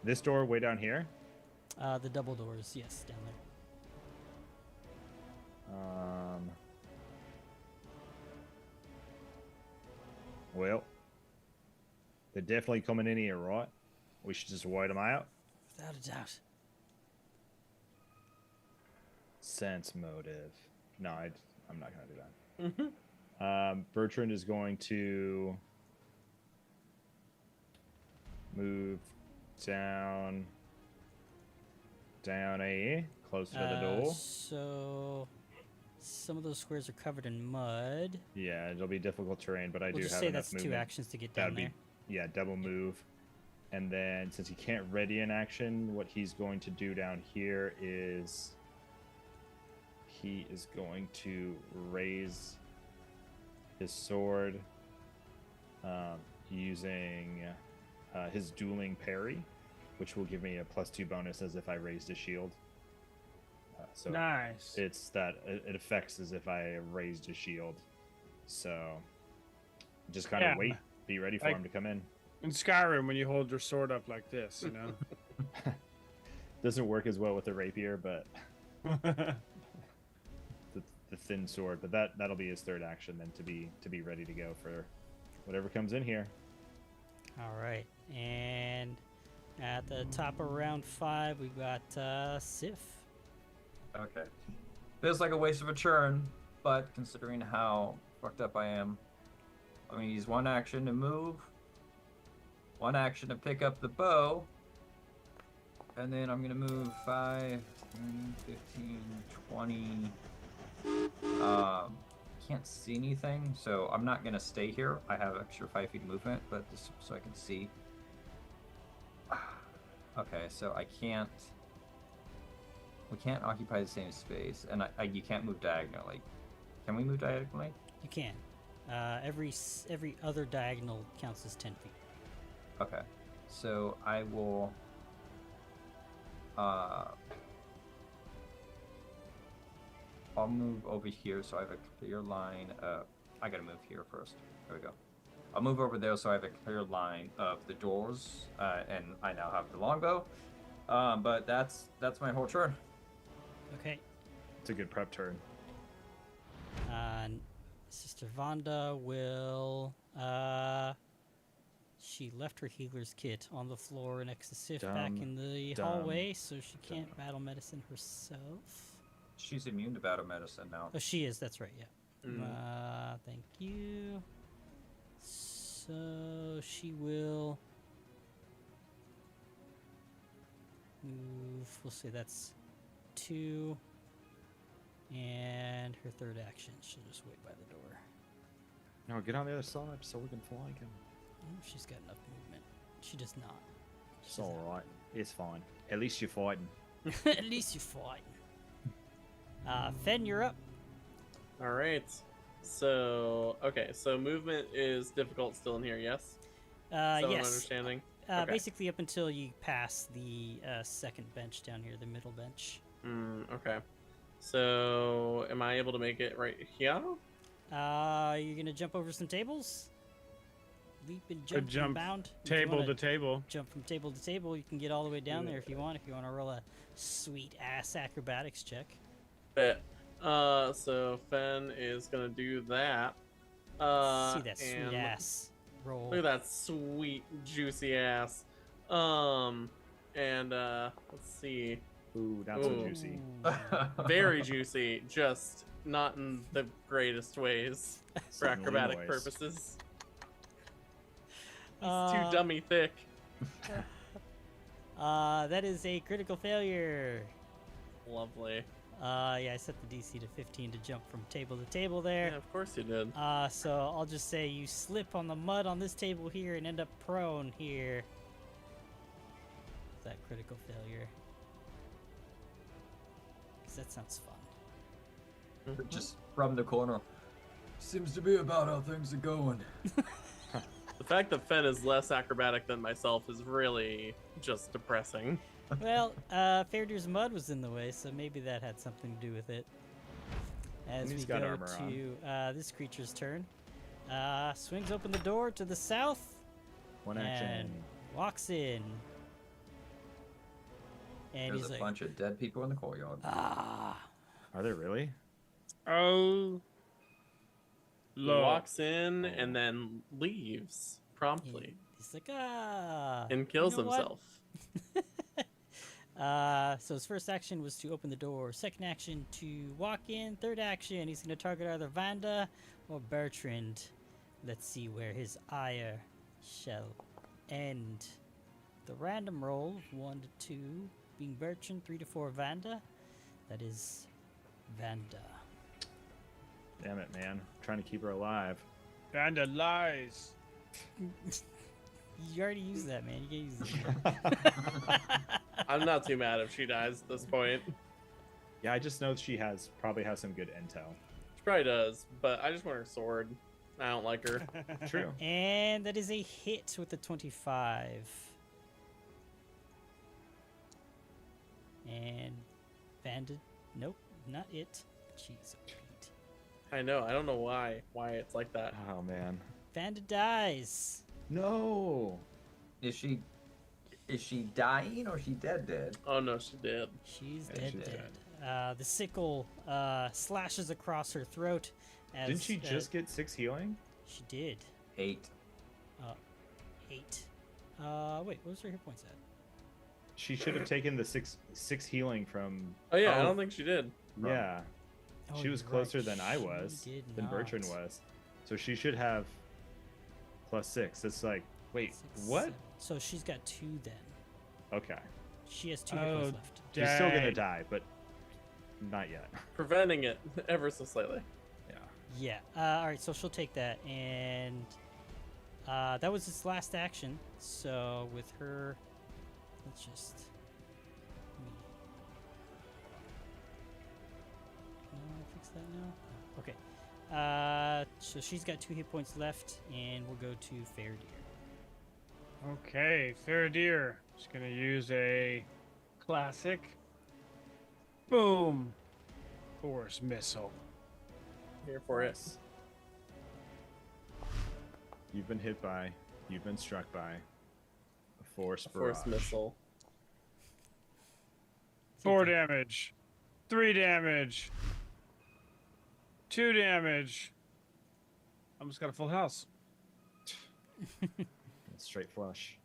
This door way down here. The double doors, yes, down there. Well, they're definitely coming in here, right? We should just wait them out. Without a doubt. Sense motive. No, I'm not going to do that. Mm-hmm. Bertrand is going to move down a closer to the door. So some of those squares are covered in mud. Yeah, it'll be difficult terrain, but I We'll do just have say enough that's movement. 2 actions to get That down would there. be, yeah, double move. And then since he can't ready an action, what he's going to do down here is he is going to raise his sword using his dueling parry, which will give me a +2 bonus as if I raised a shield. So Nice. it's that it affects as if I raised a shield. So just kind Yeah. of wait, be ready for Like- him to come in. In Skyrim, when you hold your sword up like this, you know. Doesn't work as well with the rapier, but the thin sword. But that'll be his third action then to be ready to go for whatever comes in here. All right. And at the top of round 5, we got Sif. Okay. Feels like a waste of a turn, but considering how fucked up I am, I'm gonna use 1 action to move, 1 action to pick up the bow, and then I'm gonna move 5, 10, 15, 20. Can't see anything, so I'm not gonna stay here. I have extra 5 feet movement, but just so I can see. Okay, so we can't occupy the same space, and you can't move diagonally. Can we move diagonally? You can. Every other diagonal counts as 10 feet. Okay, so I will. I'll move over here so I have a clear line. I gotta move here first. There we go. I'll move over there so I have a clear line of the doors, and I now have the longbow. But that's my whole turn. Okay. It's a good prep turn. Sister Vanda will. She left her healer's kit on the floor next to Sif back Dumb, in the dumb, hallway, so she can't battle medicine herself. She's immune to battle medicine now. Oh, she is. That's right. Yeah. Mm. Thank you. So she will move. We'll say that's 2. And her third action, she'll just wait by the door. No, get on the other side so we can flank him. Oh, she's got enough movement. She does not. It's all right. It's fine. At least you're fighting. At least you're fighting. Fen, you're up. All right. So okay, so movement is difficult still in here. Yes. Is that what I'm Yes. understanding. Okay. Basically, up until you pass the second bench down here, the middle bench. Okay. So am I able to make it right here? You're gonna jump over some tables. Leap and jump, and jump bound. If you Table wanna to table. jump from table to table. You can get all the way down there if you want. If you want to roll a sweet ass acrobatics check. Bet. So Fen is gonna do that. See that and sweet ass roll. Look at that sweet juicy ass. And let's see. Ooh, not so Ooh. juicy. Very juicy, just not in the greatest ways for Certainly acrobatic ways. purposes. He's too dummy thick. That is a critical failure. Lovely. Yeah, I set the DC to 15 to jump from table to table there. Yeah, of course you did. So I'll just say you slip on the mud on this table here and end up prone here. That critical failure. 'Cause that sounds fun. Just from the corner. Seems to be about how things are going. The fact that Fen is less acrobatic than myself is really just depressing. Well, Fairdeer's mud was in the way, so maybe that had something to do with it. As He's we got go armor on. to this creature's turn. Swings open the door to the south. One and action. walks in. And There's he's a like, bunch of dead people in the courtyard. ah. Are there really? Oh, He Low. walks in and then leaves promptly He's like, ah. and kills you know what? himself. So his first action was to open the door. Second action to walk in. Third action, he's going to target either Vanda or Bertrand. Let's see where his ire shall end. The random roll of 1 to 2 being Bertrand, 3 to 4 Vanda. That is Vanda. Damn it, man. I'm trying to keep her alive. Vanda lies. You already used that, man. You can't use it. I'm not too mad if she dies at this point. Yeah, I just know she probably has some good intel. She probably does, but I just want her sword. I don't like her. True. And that is a hit with the 25. And Vanda, nope, not it. Jeez, Pete. I know. I don't know why it's like that. Oh, man. Vanda dies. No. Is she dying or is she dead? Oh no, she did. She's Yeah, dead. she's The sickle slashes across her throat. As, Didn't she just get 6 healing? She did. 8. 8. Wait, what was her hit points at? She should have taken the six healing from. Oh yeah, I don't think she did. Yeah, Oh, she was you're closer right, than I she was, did than Bertrand not. was. So she should have +6. It's like, wait, 6, what? 7. So she's got 2 then. Okay, She has 2 hit points left. she's still gonna Dang. die, but not yet. Preventing it ever so slightly. Yeah. Yeah. All right. So she'll take that, and that was its last action. So with her, let's just. Can I fix that now? Okay. So she's got 2 hit points left, and we'll go to Fair Deer. Okay, Faradir. Just gonna use a classic. Boom. Force missile. Here for it. Nice. You've been struck by a force Force barrage. missile. 4 damage. 3 damage. 2 damage. Almost got a full house. Straight flush.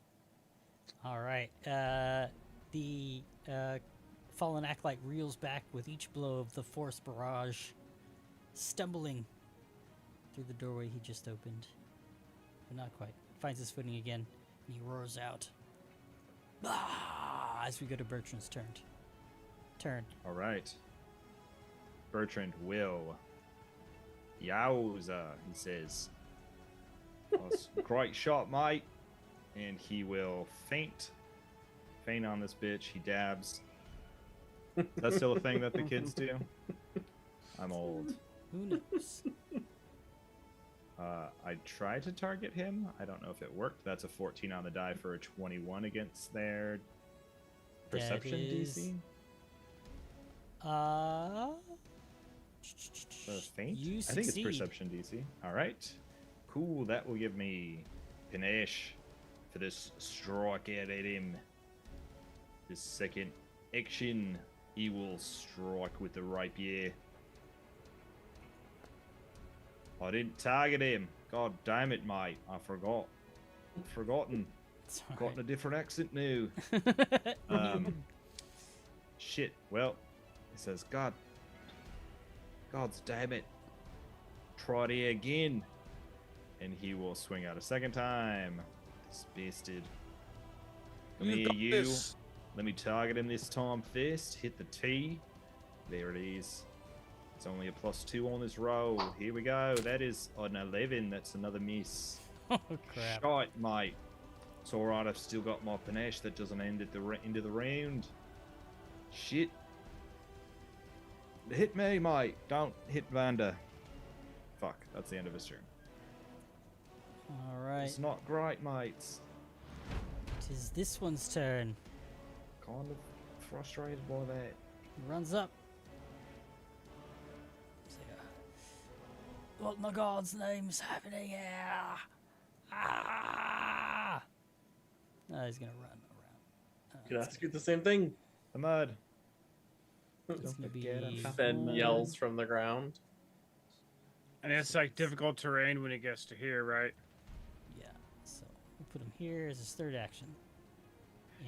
All right. The fallen acolyte reels back with each blow of the force barrage, stumbling through the doorway he just opened. But not quite. Finds his footing again, and he roars out. Ah! As we go to Bertrand's turn. All right. Bertrand will. Yowza, he says. That's a great shot, mate. And he will feint. Feint on this bitch. He dabs. That's still a thing that the kids do. I'm old. Who knows? I tried to target him. I don't know if it worked. That's a 14 on the die for a 21 against their perception is- DC. For a feint? You I think it's succeed. perception DC. All right. Cool. That will give me panache for this strike out at him. This second action, he will strike with the rapier. I didn't target him. God damn it, mate. I forgot. Forgotten. It's Got alright. a different accent now. Shit. Well, he says, God's damn it. Try it again. And he will swing out a second time. This bastard. Come You here, got you. this. Let me target him this time first. Hit the T. There it is. It's only a +2 on this roll. Here we go. That is an 11. That's another miss. Oh crap! Shite, mate. It's alright, I've still got my panache that doesn't end at the end of the round. Shit. Hit me, mate. Don't hit Vanda. Fuck, that's the end of his turn. All right. It's not great, mates. It is this one's turn. Kind of frustrated by that. He runs up. He's like, what in the God's name's happening here? Ah! No, he's gonna run around. Could ask you the same thing. The mud. It's gonna be forget I'm Fen one, yells from the ground. And it's like difficult terrain when it gets to here, right? Yeah, so we'll put him here as his third action.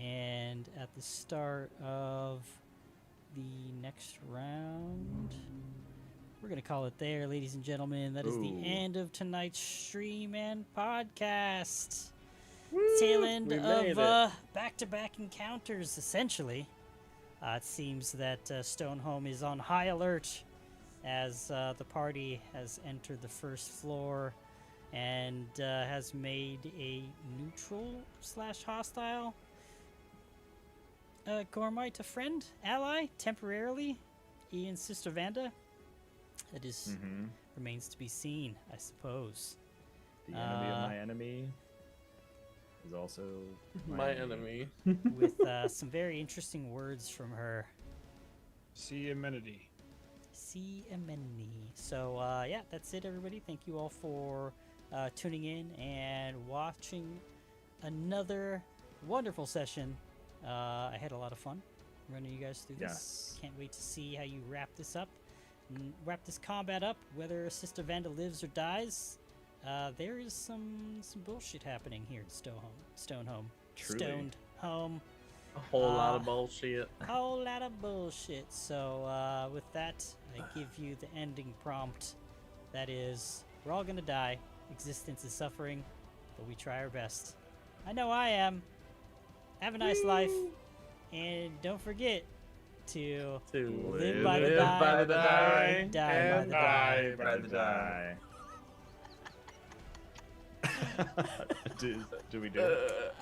And at the start of the next round, we're going to call it there, ladies and gentlemen. That is the Ooh. end of tonight's stream and podcast. Tail end we made of back-to-back encounters, essentially. It seems that Stonehome is on high alert as the party has entered the first floor and has made a neutral/hostile Gormite a friend, ally, temporarily, Ian's sister Vanda. It is remains to be seen, I suppose. The enemy of my enemy is also My enemy. With some very interesting words from her. See amenity. See amenity. So yeah, that's it, everybody. Thank you all for tuning in and watching another wonderful session. I had a lot of fun running you guys through this. Yes. Can't wait to see how you wrap this up, wrap this combat up. Whether Sister Vanda lives or dies, there is some bullshit happening here at Stonehome. Truly. Stoned home. A whole lot of bullshit. Whole lot of bullshit. So with that, I give you the ending prompt. That is, we're all gonna die. Existence is suffering, but we try our best. I know I am. Have a nice life, and don't forget to live by the die, die, die by the die. By the die. Do we do it?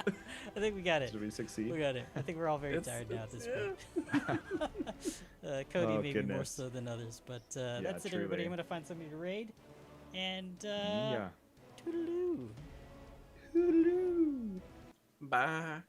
I think we got it. Did we succeed? We got it. I think we're all very It's- tired now at this point. Cody Oh, maybe more goodness. so than others, but that's it, truly. everybody. I'm gonna find somebody to raid, and Yeah. toodaloo. Bye.